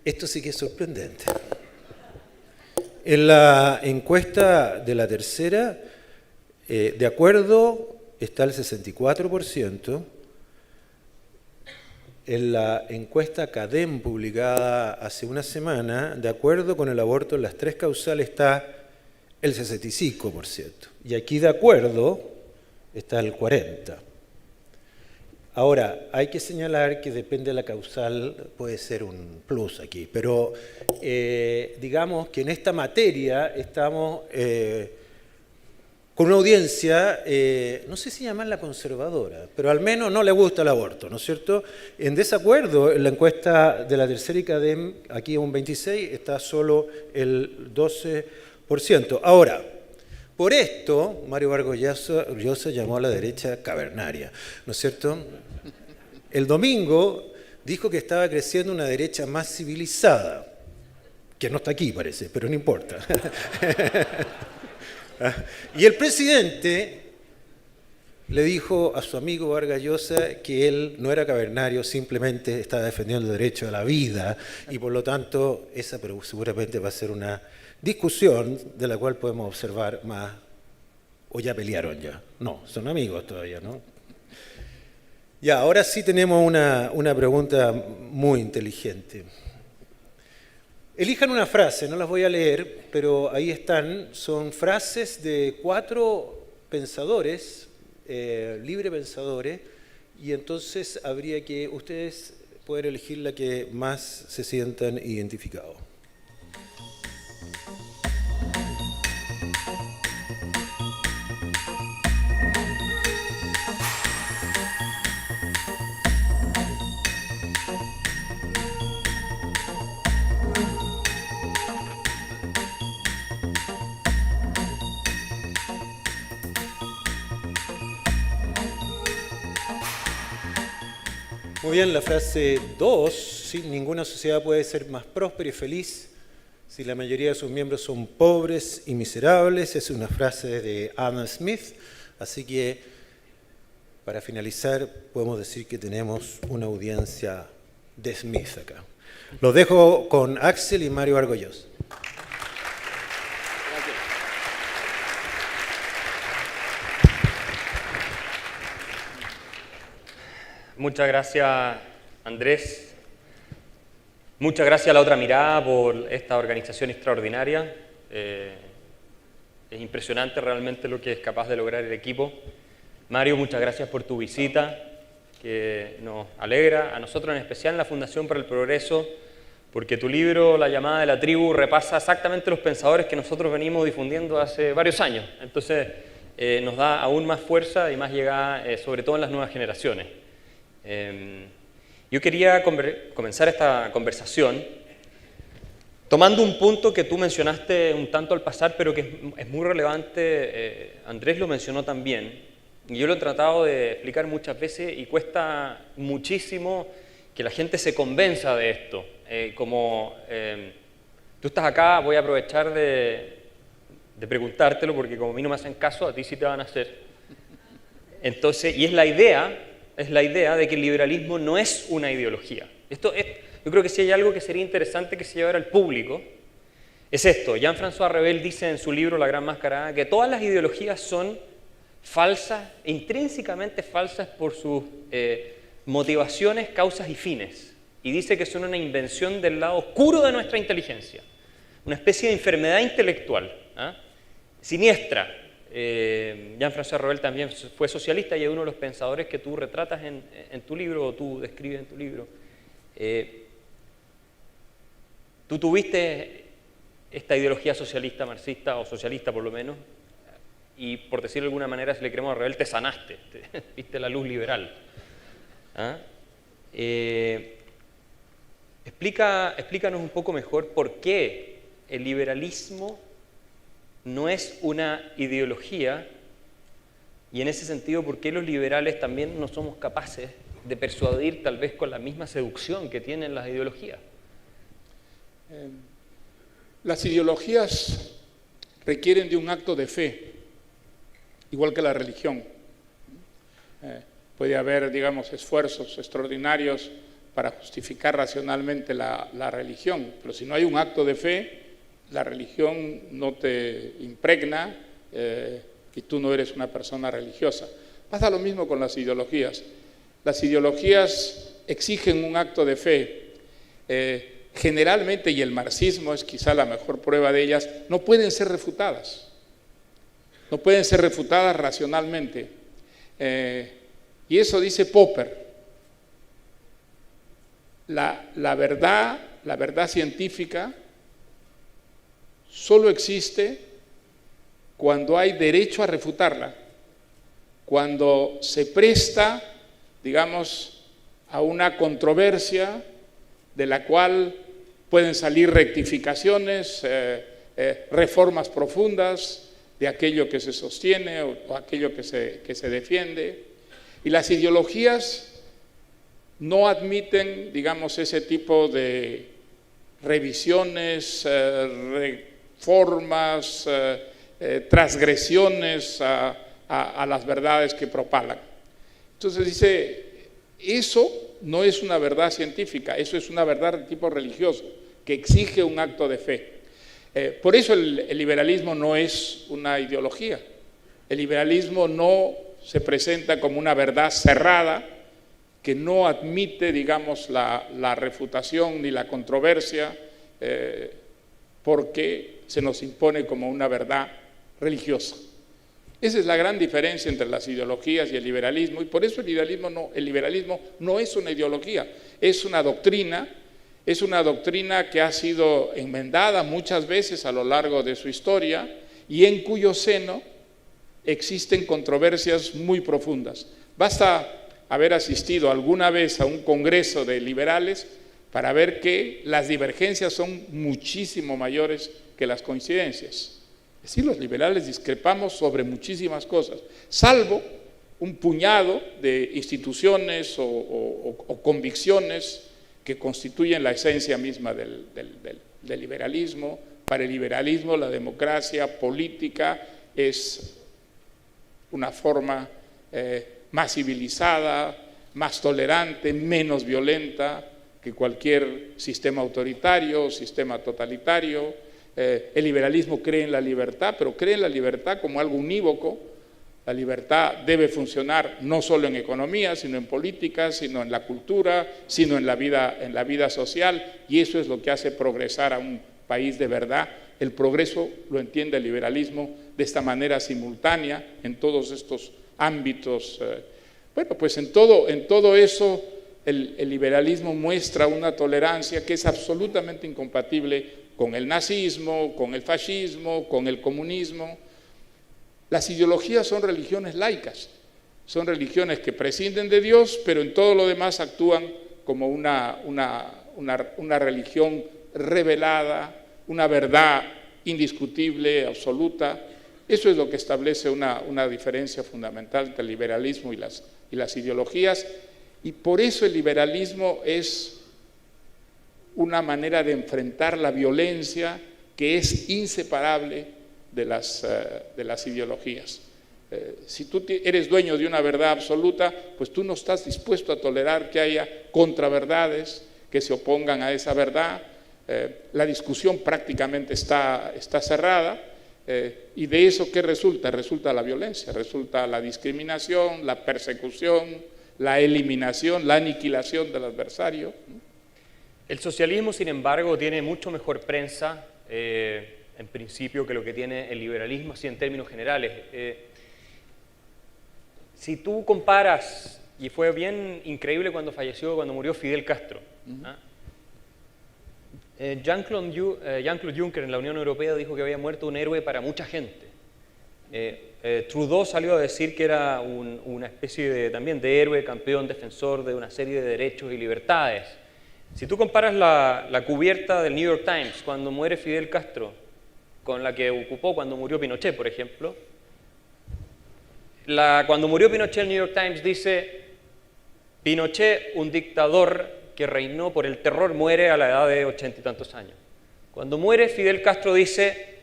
C: esto sí que es sorprendente. En la encuesta de la tercera, de acuerdo está el 64%. En la encuesta CADEM publicada hace una semana, de acuerdo con el aborto en las 3 causales está el 65%. Y aquí de acuerdo está el 40%. Ahora, hay que señalar que depende de la causal, puede ser un plus aquí, pero digamos que en esta materia estamos con una audiencia, no sé si llamarla conservadora, pero al menos no le gusta el aborto, ¿no es cierto? En desacuerdo, en la encuesta de la tercera y CADEM, aquí un 26%, está solo el 12%. Ahora, por esto, Mario Vargas Llosa llamó a la derecha cavernaria, ¿no es cierto? El domingo dijo que estaba creciendo una derecha más civilizada, que no está aquí parece, pero no importa. Y el presidente le dijo a su amigo Vargas Llosa que él no era cavernario, simplemente estaba defendiendo el derecho a la vida, y por lo tanto esa pero seguramente va a ser una discusión de la cual podemos observar más, o ya pelearon ya. No, son amigos todavía, ¿no? Ya, ahora sí tenemos una pregunta muy inteligente. Elijan una frase, no las voy a leer, pero ahí están, son frases de 4 pensadores, libre pensadores, y entonces habría que ustedes poder elegir la que más se sientan identificados. Muy bien, la frase 2, ¿sí? Ninguna sociedad puede ser más próspera y feliz si la mayoría de sus miembros son pobres y miserables. Es una frase de Adam Smith, así que para finalizar podemos decir que tenemos una audiencia de Smith acá. Los dejo con Axel y Mario Vargas Llosa.
D: Muchas gracias, Andrés. Muchas gracias a La Otra Mirada por esta organización extraordinaria. Es impresionante realmente lo que es capaz de lograr el equipo. Mario, muchas gracias por tu visita, que nos alegra, a nosotros en especial en la Fundación para el Progreso, porque tu libro, La llamada de la tribu, repasa exactamente los pensadores que nosotros venimos difundiendo hace varios años. Entonces, nos da aún más fuerza y más llegada, sobre todo en las nuevas generaciones. Yo quería comenzar esta conversación tomando un punto que tú mencionaste un tanto al pasar, pero que es muy relevante. Andrés lo mencionó también, y yo lo he tratado de explicar muchas veces y cuesta muchísimo que la gente se convenza de esto. Tú estás acá, voy a aprovechar de preguntártelo, porque como a mí no me hacen caso, a ti sí te van a hacer. Entonces, y es la idea de que el liberalismo no es una ideología. Yo creo que si hay algo que sería interesante que se llevara al público, es esto. Jean-François Revel dice en su libro La Gran Mascarada que todas las ideologías son falsas, intrínsecamente falsas por sus motivaciones, causas y fines. Y dice que son una invención del lado oscuro de nuestra inteligencia, una especie de enfermedad intelectual, siniestra. Jean-François Revel también fue socialista y es uno de los pensadores que tú retratas en tu libro, o tú describes en tu libro. Tú tuviste esta ideología socialista, marxista, o socialista por lo menos, y por decirlo de alguna manera, si le queremos a Revel, te sanaste, viste la luz liberal. Explícanos un poco mejor por qué el liberalismo no es una ideología y en ese sentido por qué los liberales también no somos capaces de persuadir tal vez con la misma seducción que tienen las ideologías.
A: Las ideologías requieren de un acto de fe, igual que la religión. Puede haber, digamos, esfuerzos extraordinarios para justificar racionalmente la religión, pero si no hay un acto de fe, la religión no te impregna y tú no eres una persona religiosa. Pasa lo mismo con las ideologías. Las ideologías exigen un acto de fe. Generalmente, y el marxismo es quizá la mejor prueba de ellas, no pueden ser refutadas. No pueden ser refutadas racionalmente. Y eso dice Popper. La verdad científica solo existe cuando hay derecho a refutarla, cuando se presta, digamos, a una controversia de la cual pueden salir rectificaciones, reformas profundas de aquello que se sostiene o aquello que se defiende. Y las ideologías no admiten, digamos, ese tipo de revisiones, reformas, transgresiones a las verdades que propalan. Entonces dice, eso no es una verdad científica, eso es una verdad de tipo religioso, que exige un acto de fe. Por eso el liberalismo no es una ideología. El liberalismo no se presenta como una verdad cerrada, que no admite, digamos, la refutación ni la controversia, porque se nos impone como una verdad religiosa. Esa es la gran diferencia entre las ideologías y el liberalismo, y por eso el liberalismo no es una ideología, es una doctrina que ha sido enmendada muchas veces a lo largo de su historia y en cuyo seno existen controversias muy profundas. Basta haber asistido alguna vez a un congreso de liberales para ver que las divergencias son muchísimo mayores que las coincidencias. Es decir, los liberales discrepamos sobre muchísimas cosas, salvo un puñado de instituciones o convicciones que constituyen la esencia misma del liberalismo. Para el liberalismo, la democracia política es una forma más civilizada, más tolerante, menos violenta que cualquier sistema autoritario o sistema totalitario. El liberalismo cree en la libertad, pero cree en la libertad como algo unívoco. La libertad debe funcionar no solo en economía, sino en política, sino en la cultura, sino en la vida social, y eso es lo que hace progresar a un país de verdad. El progreso lo entiende el liberalismo de esta manera simultánea en todos estos ámbitos. Bueno, pues en todo eso el liberalismo muestra una tolerancia que es absolutamente incompatible con el nazismo, con el fascismo, con el comunismo. Las ideologías son religiones laicas, son religiones que prescinden de Dios, pero en todo lo demás actúan como una religión revelada, una verdad indiscutible, absoluta. Eso es lo que establece una diferencia fundamental entre el liberalismo y las ideologías, y por eso el liberalismo es una manera de enfrentar la violencia que es inseparable de las ideologías. Si tú eres dueño de una verdad absoluta, pues tú no estás dispuesto a tolerar que haya contraverdades que se opongan a esa verdad. La discusión prácticamente está cerrada, y de eso ¿qué resulta? Resulta la violencia, resulta la discriminación, la persecución, la eliminación, la aniquilación del adversario.
D: El socialismo, sin embargo, tiene mucho mejor prensa, en principio, que lo que tiene el liberalismo, así en términos generales. Si tú comparas, y fue bien increíble cuando murió Fidel Castro, Jean-Claude Juncker en la Unión Europea dijo que había muerto un héroe para mucha gente. Trudeau salió a decir que era una especie también de héroe, campeón, defensor de una serie de derechos y libertades. Si tú comparas la cubierta del New York Times cuando muere Fidel Castro con la que ocupó cuando murió Pinochet, por ejemplo, cuando murió Pinochet el New York Times dice: Pinochet, un dictador que reinó por el terror, muere a la edad de 80 y tantos años. Cuando muere Fidel Castro dice: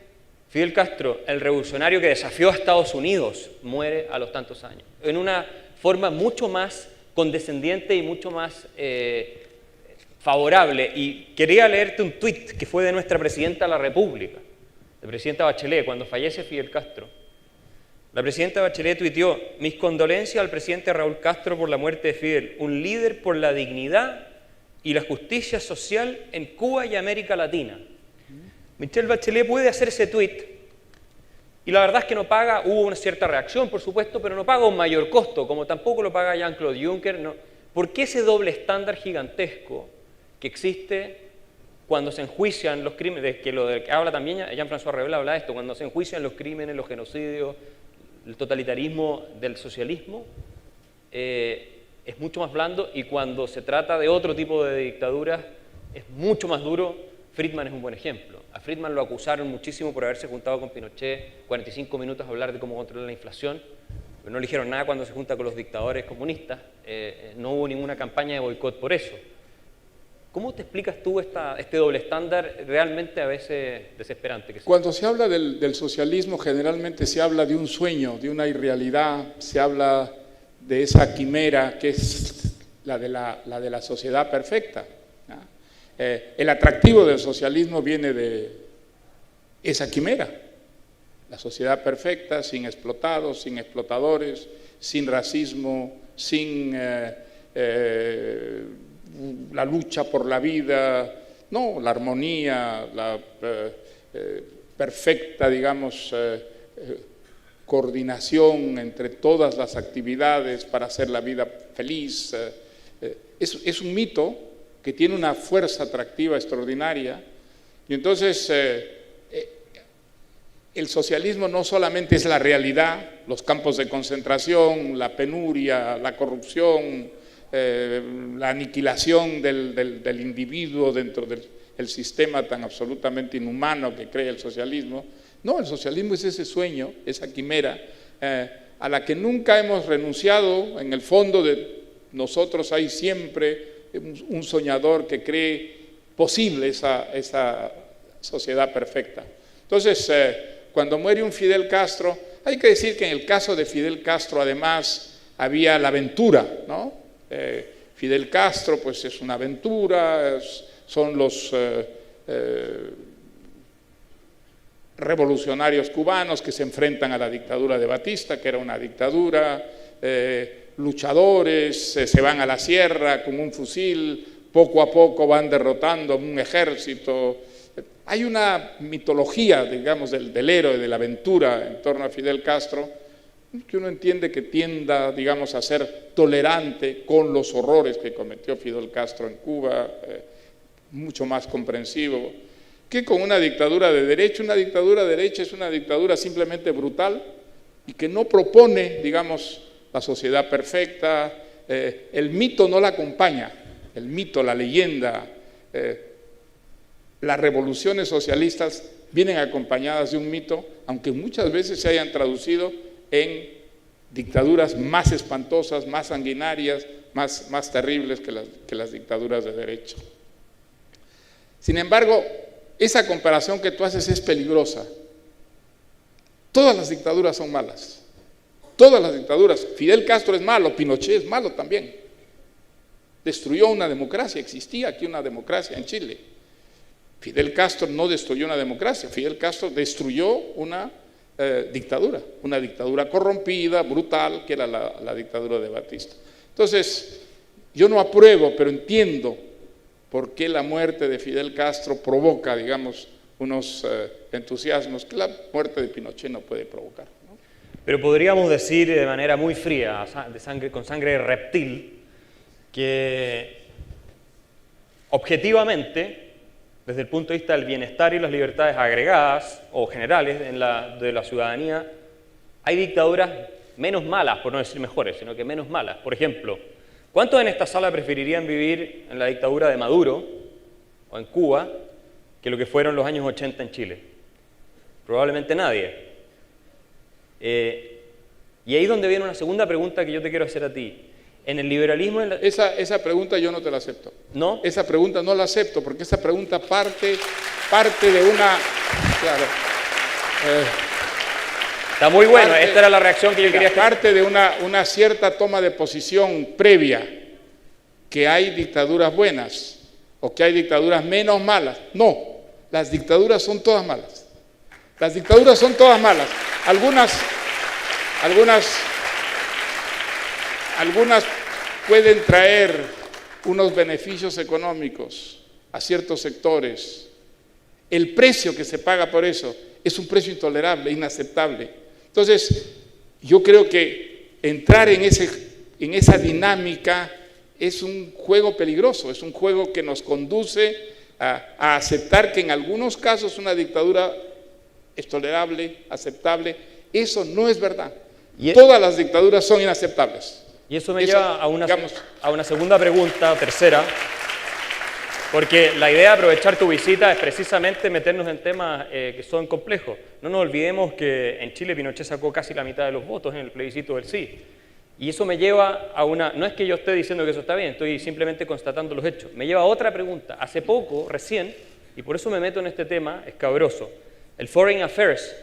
D: Fidel Castro, el revolucionario que desafió a Estados Unidos, muere a los tantos años. En una forma mucho más condescendiente y mucho más favorable. Y quería leerte un tuit que fue de nuestra presidenta de la República, de presidenta Bachelet, cuando fallece Fidel Castro. La presidenta Bachelet tuiteó: mis condolencias al presidente Raúl Castro por la muerte de Fidel, un líder por la dignidad y la justicia social en Cuba y América Latina. Michelle Bachelet puede hacer ese tuit y la verdad es que no paga, hubo una cierta reacción por supuesto, pero no paga un mayor costo, como tampoco lo paga Jean-Claude Juncker. No. ¿Por qué ese doble estándar gigantesco que existe cuando se enjuician los crímenes, que lo que habla también Jean-François Revel habla de esto, cuando se enjuician los crímenes, los genocidios, el totalitarismo del socialismo, es mucho más blando, y cuando se trata de otro tipo de dictaduras es mucho más duro? Friedman es un buen ejemplo. A Friedman lo acusaron muchísimo por haberse juntado con Pinochet 45 minutos a hablar de cómo controlar la inflación, pero no le dijeron nada cuando se junta con los dictadores comunistas. No hubo ninguna campaña de boicot por eso. ¿Cómo te explicas tú este doble estándar realmente a veces desesperante?
A: Cuando se habla del socialismo, generalmente se habla de un sueño, de una irrealidad, se habla de esa quimera que es la de la sociedad perfecta. El atractivo del socialismo viene de esa quimera, la sociedad perfecta, sin explotados, sin explotadores, sin racismo, sin la lucha por la vida, no, la armonía, la perfecta, digamos, coordinación entre todas las actividades para hacer la vida feliz. Es un mito que tiene una fuerza atractiva extraordinaria, y entonces el socialismo no solamente es la realidad, los campos de concentración, la penuria, la corrupción, la aniquilación del individuo dentro del sistema tan absolutamente inhumano que crea el socialismo. No, el socialismo es ese sueño, esa quimera, a la que nunca hemos renunciado. En el fondo de nosotros hay siempre un soñador que cree posible esa sociedad perfecta. Entonces, cuando muere un Fidel Castro, hay que decir que en el caso de Fidel Castro además había la aventura, ¿no? Fidel Castro pues es una aventura, son los revolucionarios cubanos que se enfrentan a la dictadura de Batista, que era una dictadura, luchadores, se van a la sierra con un fusil, poco a poco van derrotando un ejército. Hay una mitología, digamos, del héroe, de la aventura en torno a Fidel Castro, que uno entiende que tienda, digamos, a ser tolerante con los horrores que cometió Fidel Castro en Cuba, mucho más comprensivo que con una dictadura de derecha. Una dictadura de derecha es una dictadura simplemente brutal y que no propone, digamos, la sociedad perfecta. El mito no la acompaña, el mito, la leyenda, las revoluciones socialistas vienen acompañadas de un mito, aunque muchas veces se hayan traducido en dictaduras más espantosas, más sanguinarias, más terribles que las dictaduras de derecha. Sin embargo, esa comparación que tú haces es peligrosa. Todas las dictaduras son malas. Todas las dictaduras. Fidel Castro es malo, Pinochet es malo también. Destruyó una democracia, existía aquí una democracia en Chile. Fidel Castro no destruyó una democracia, Fidel Castro destruyó una dictadura corrompida, brutal, que era la dictadura de Batista. Entonces, yo no apruebo, pero entiendo por qué la muerte de Fidel Castro provoca, digamos, unos entusiasmos que la muerte de Pinochet no puede provocar, ¿no?
D: Pero podríamos decir de manera muy fría, con sangre de reptil, que objetivamente, desde el punto de vista del bienestar y las libertades agregadas o generales de la ciudadanía, hay dictaduras menos malas, por no decir mejores, sino que menos malas. Por ejemplo, ¿Cuántos en esta sala preferirían vivir en la dictadura de Maduro o en Cuba que lo que fueron los años 80 en Chile? Probablemente nadie. Y ahí es donde viene una segunda pregunta que yo te quiero hacer a ti. En el liberalismo...
A: Esa pregunta yo no te la acepto.
D: ¿No?
A: Esa pregunta no la acepto porque esa pregunta parte de una... Claro.
D: Está muy bueno, esta era la reacción que yo quería hacer.
A: Parte de una cierta toma de posición previa, que hay dictaduras buenas o que hay dictaduras menos malas. No, las dictaduras son todas malas. Las dictaduras son todas malas. Algunas pueden traer unos beneficios económicos a ciertos sectores. El precio que se paga por eso es un precio intolerable, inaceptable. Entonces, yo creo que entrar en esa dinámica es un juego peligroso, es un juego que nos conduce a aceptar que en algunos casos una dictadura es tolerable, aceptable. Eso no es verdad. Todas las dictaduras son inaceptables.
D: Y eso me lleva a una segunda pregunta, tercera, porque la idea de aprovechar tu visita es precisamente meternos en temas que son complejos. No nos olvidemos que en Chile Pinochet sacó casi la mitad de los votos en el plebiscito del sí. Y eso me lleva a no es que yo esté diciendo que eso está bien, estoy simplemente constatando los hechos. Me lleva a otra pregunta. Hace poco, recién, y por eso me meto en este tema escabroso, el Foreign Affairs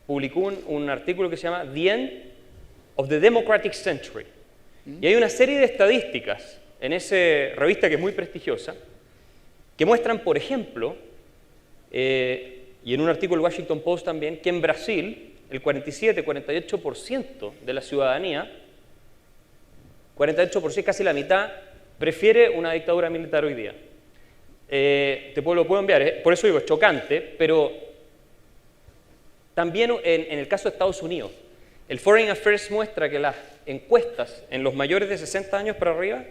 D: publicó un artículo que se llama The End of the Democratic Century. Y hay una serie de estadísticas en esa revista que es muy prestigiosa, que muestran, por ejemplo, y en un artículo del Washington Post también, que en Brasil el 47-48% de la ciudadanía, 48%, casi la mitad, prefiere una dictadura militar hoy día. Lo puedo enviar, por eso digo, es chocante, pero también en el caso de Estados Unidos, el Foreign Affairs muestra que las encuestas en los mayores de 60 años para arriba,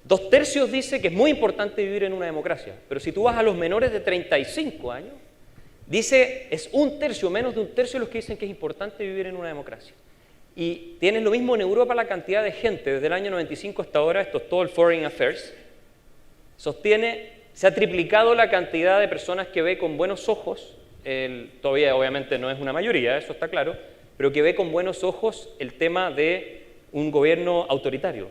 D: 2/3 dice que es muy importante vivir en una democracia, pero si tú vas a los menores de 35 años, dice es 1/3, menos de 1/3 los que dicen que es importante vivir en una democracia. Y tienes lo mismo en Europa, la cantidad de gente desde el año 95 hasta ahora, esto es todo el Foreign Affairs, se ha triplicado la cantidad de personas que ve con buenos ojos, todavía obviamente no es una mayoría, eso está claro, pero que ve con buenos ojos el tema de un gobierno autoritario.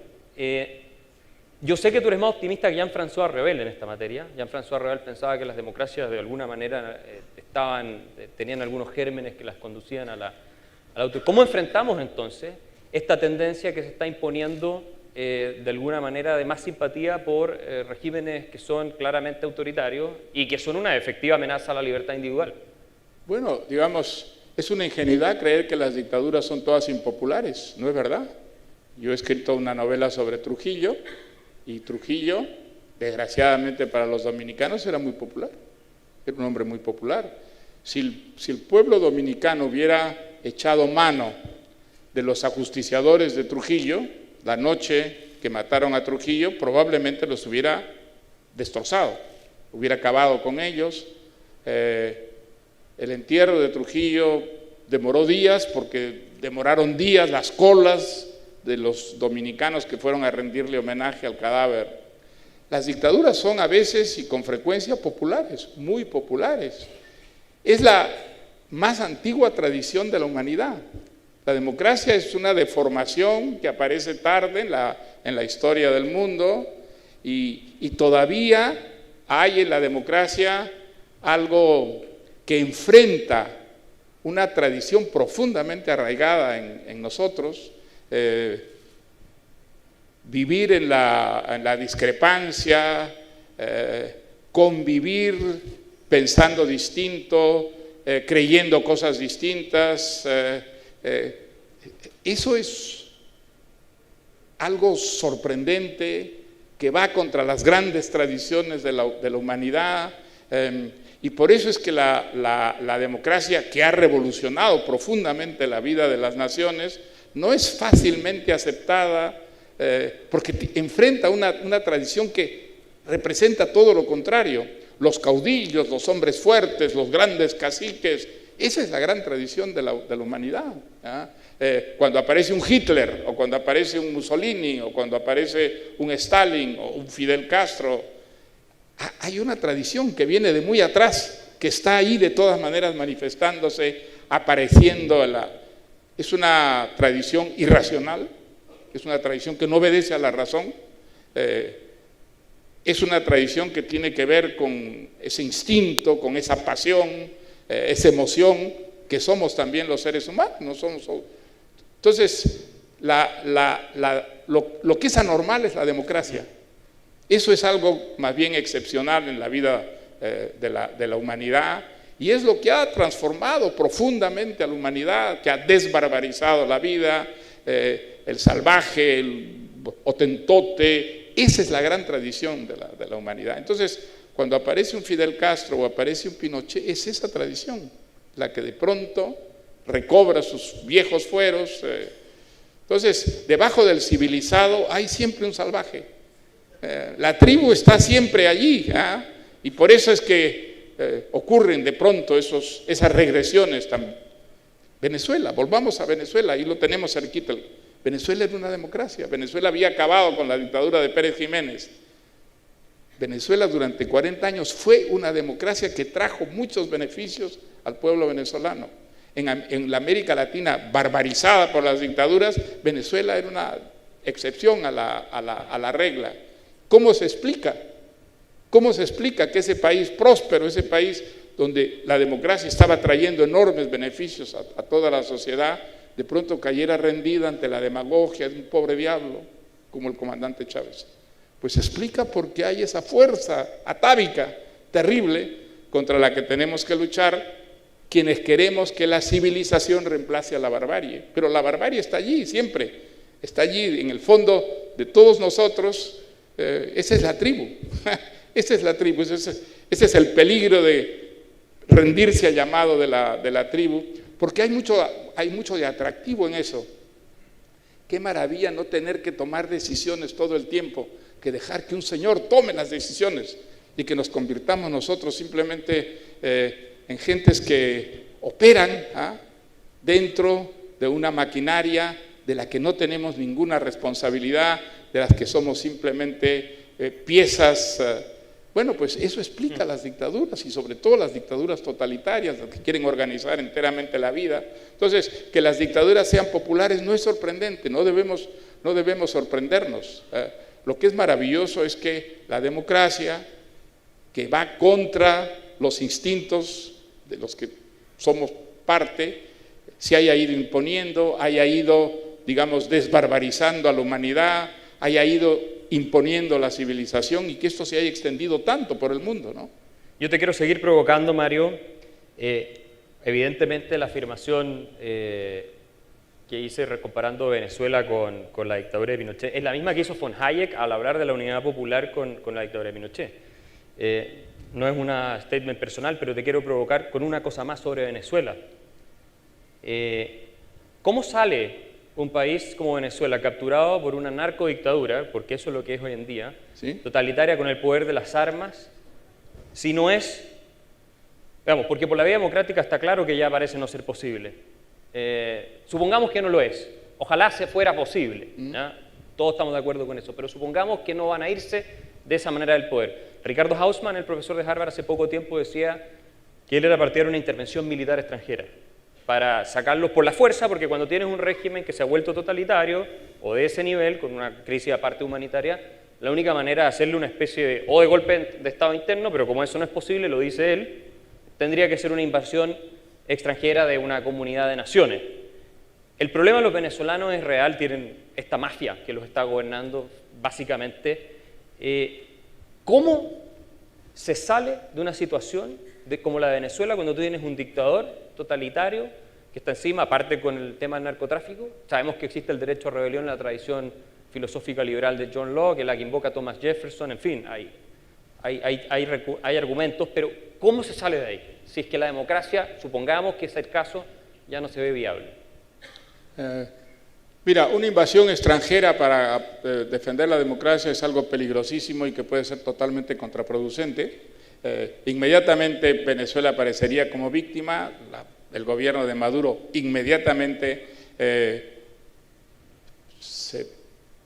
D: Yo sé que tú eres más optimista que Jean-François Revel en esta materia. Jean-François Revel pensaba que las democracias de alguna manera tenían algunos gérmenes que las conducían a la autoridad. ¿Cómo enfrentamos entonces esta tendencia que se está imponiendo de alguna manera de más simpatía por regímenes que son claramente autoritarios y que son una efectiva amenaza a la libertad individual?
A: Bueno, digamos, es una ingenuidad creer que las dictaduras son todas impopulares, ¿no es verdad? Yo he escrito una novela sobre Trujillo, y Trujillo, desgraciadamente para los dominicanos, era muy popular, era un hombre muy popular. Si el pueblo dominicano hubiera echado mano de los ajusticiadores de Trujillo, la noche que mataron a Trujillo, probablemente los hubiera destrozado, hubiera acabado con ellos. El entierro de Trujillo demoró días, porque demoraron días las colas de los dominicanos que fueron a rendirle homenaje al cadáver. Las dictaduras son a veces y con frecuencia populares, muy populares. Es la más antigua tradición de la humanidad. La democracia es una deformación que aparece tarde en la historia del mundo y todavía hay en la democracia algo que enfrenta una tradición profundamente arraigada en nosotros. Vivir en la discrepancia, convivir pensando distinto, creyendo cosas distintas, eso es algo sorprendente que va contra las grandes tradiciones de la humanidad, y por eso es que la democracia, que ha revolucionado profundamente la vida de las naciones, no es fácilmente aceptada, porque enfrenta una tradición que representa todo lo contrario. Los caudillos, los hombres fuertes, los grandes caciques, esa es la gran tradición de la humanidad, ¿ah? cuando aparece un Hitler, o cuando aparece un Mussolini, o cuando aparece un Stalin, o un Fidel Castro, hay una tradición que viene de muy atrás, que está ahí de todas maneras manifestándose, apareciendo. Es una tradición irracional, es una tradición que no obedece a la razón, es una tradición que tiene que ver con ese instinto, con esa pasión, esa emoción que somos también los seres humanos. No somos. Entonces, lo que es anormal es la democracia. Eso es algo más bien excepcional en la vida de la humanidad, y es lo que ha transformado profundamente a la humanidad, que ha desbarbarizado la vida, el salvaje, el hotentote. Esa es la gran tradición de la humanidad. Entonces, cuando aparece un Fidel Castro o aparece un Pinochet, es esa tradición la que de pronto recobra sus viejos fueros. Entonces, debajo del civilizado hay siempre un salvaje. La tribu está siempre allí, y por eso es que ocurren de pronto esas regresiones también. Venezuela, volvamos a Venezuela, ahí lo tenemos cerquita. Venezuela era una democracia. Venezuela había acabado con la dictadura de Pérez Jiménez. Venezuela durante 40 años fue una democracia que trajo muchos beneficios al pueblo venezolano. En la América Latina, barbarizada por las dictaduras, Venezuela era una excepción a la regla. ¿Cómo se explica? ¿Cómo se explica que ese país próspero, ese país donde la democracia estaba trayendo enormes beneficios a toda la sociedad, de pronto cayera rendida ante la demagogia de un pobre diablo como el comandante Chávez? Pues explica por qué hay esa fuerza atávica, terrible, contra la que tenemos que luchar quienes queremos que la civilización reemplace a la barbarie. Pero la barbarie está allí siempre, está allí en el fondo de todos nosotros. Esa es la tribu, esa es la tribu, ese es el peligro de rendirse al llamado de la tribu, porque hay mucho de atractivo en eso. Qué maravilla no tener que tomar decisiones todo el tiempo, que dejar que un señor tome las decisiones y que nos convirtamos nosotros simplemente en gentes que operan dentro de una maquinaria de la que no tenemos ninguna responsabilidad, de las que somos simplemente piezas. Bueno, pues eso explica las dictaduras, y sobre todo las dictaduras totalitarias, las que quieren organizar enteramente la vida. Entonces, que las dictaduras sean populares no es sorprendente, no debemos sorprendernos. Lo que es maravilloso es que la democracia, que va contra los instintos de los que somos parte, se haya ido imponiendo, haya ido, digamos, desbarbarizando a la humanidad, haya ido imponiendo la civilización, y que esto se haya extendido tanto por el mundo, ¿no?
D: Yo te quiero seguir provocando, Mario. Evidentemente la afirmación que hice comparando Venezuela con la dictadura de Pinochet es la misma que hizo von Hayek al hablar de la unidad popular con la dictadura de Pinochet. No es una statement personal, pero te quiero provocar con una cosa más sobre Venezuela. ¿Cómo sale un país como Venezuela, capturado por una narcodictadura, porque eso es lo que es hoy en día,
A: ¿sí?,
D: totalitaria, con el poder de las armas, si no es, digamos, porque por la vía democrática está claro que ya parece no ser posible. Supongamos que no lo es, ojalá se fuera posible, ¿ya? Todos estamos de acuerdo con eso, pero supongamos que no van a irse de esa manera del poder. Ricardo Hausmann, el profesor de Harvard, hace poco tiempo decía que él era partidario de una intervención militar extranjera para sacarlos por la fuerza, porque cuando tienes un régimen que se ha vuelto totalitario o de ese nivel, con una crisis aparte humanitaria, la única manera de hacerle una especie de golpe de Estado interno, pero como eso no es posible, lo dice él, tendría que ser una invasión extranjera de una comunidad de naciones. El problema de los venezolanos es real, tienen esta mafia que los está gobernando básicamente. ¿Cómo se sale de una situación como la de Venezuela cuando tú tienes un dictador totalitario que está encima, aparte con el tema del narcotráfico? Sabemos que existe el derecho a rebelión en la tradición filosófica liberal de John Locke, que la que invoca Thomas Jefferson, en fin, hay argumentos, pero ¿cómo se sale de ahí? Si es que la democracia, supongamos que ese es el caso, ya no se ve viable.
A: Mira, una invasión extranjera para defender la democracia es algo peligrosísimo y que puede ser totalmente contraproducente. Inmediatamente Venezuela aparecería como víctima, el gobierno de Maduro inmediatamente se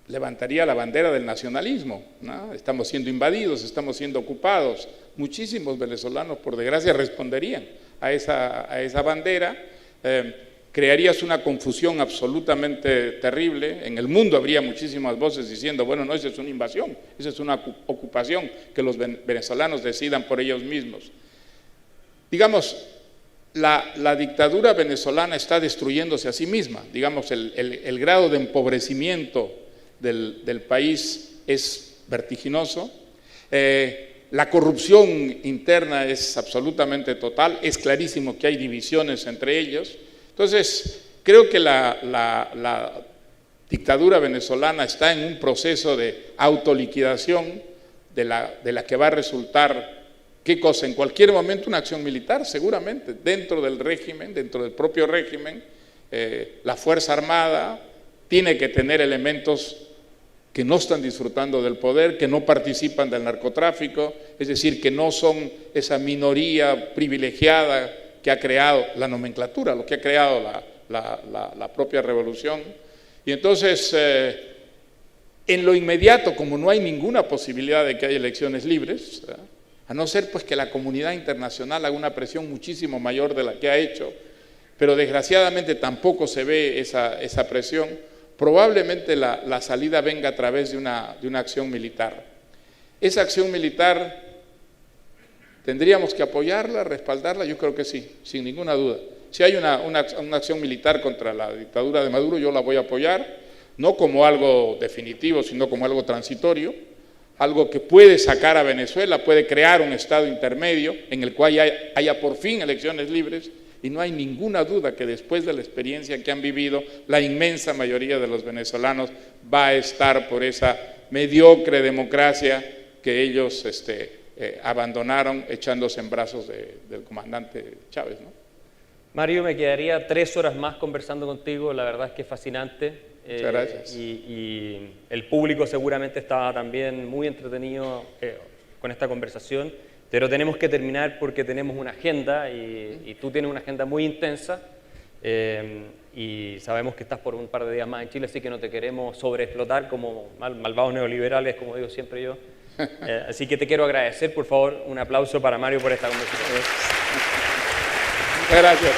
A: levantaría la bandera del nacionalismo, ¿no? Estamos siendo invadidos, estamos siendo ocupados. Muchísimos venezolanos, por desgracia, responderían a esa bandera. Crearías una confusión absolutamente terrible. En el mundo habría muchísimas voces diciendo, bueno, no, esa es una invasión, esa es una ocupación, que los venezolanos decidan por ellos mismos. Digamos, la dictadura venezolana está destruyéndose a sí misma. Digamos, el grado de empobrecimiento del país es vertiginoso. La corrupción interna es absolutamente total. Es clarísimo que hay divisiones entre ellos. Entonces, creo que la dictadura venezolana está en un proceso de autoliquidación de la que va a resultar, ¿qué cosa? En cualquier momento una acción militar, seguramente, dentro del régimen, dentro del propio régimen. La Fuerza Armada tiene que tener elementos que no están disfrutando del poder, que no participan del narcotráfico, es decir, que no son esa minoría privilegiada que ha creado la nomenclatura, lo que ha creado la propia revolución. Y entonces, en lo inmediato, como no hay ninguna posibilidad de que haya elecciones libres, a no ser pues que la comunidad internacional haga una presión muchísimo mayor de la que ha hecho, pero desgraciadamente tampoco se ve esa presión, probablemente la salida venga a través de una acción militar. Esa acción militar, ¿tendríamos que apoyarla, respaldarla? Yo creo que sí, sin ninguna duda. Si hay una acción militar contra la dictadura de Maduro, yo la voy a apoyar, no como algo definitivo, sino como algo transitorio, algo que puede sacar a Venezuela, puede crear un estado intermedio en el cual haya por fin elecciones libres, y no hay ninguna duda que después de la experiencia que han vivido, la inmensa mayoría de los venezolanos va a estar por esa mediocre democracia que ellos abandonaron echándose en brazos del comandante Chávez, ¿no?
D: Mario, me quedaría 3 horas más conversando contigo, la verdad es que es fascinante.
A: Muchas gracias.
D: Y el público seguramente estaba también muy entretenido con esta conversación, pero tenemos que terminar porque tenemos una agenda y tú tienes una agenda muy intensa y sabemos que estás por un par de días más en Chile, así que no te queremos sobreexplotar como malvados neoliberales, como digo siempre yo. Así que te quiero agradecer, por favor, un aplauso para Mario por esta conversación.
A: Muchas gracias.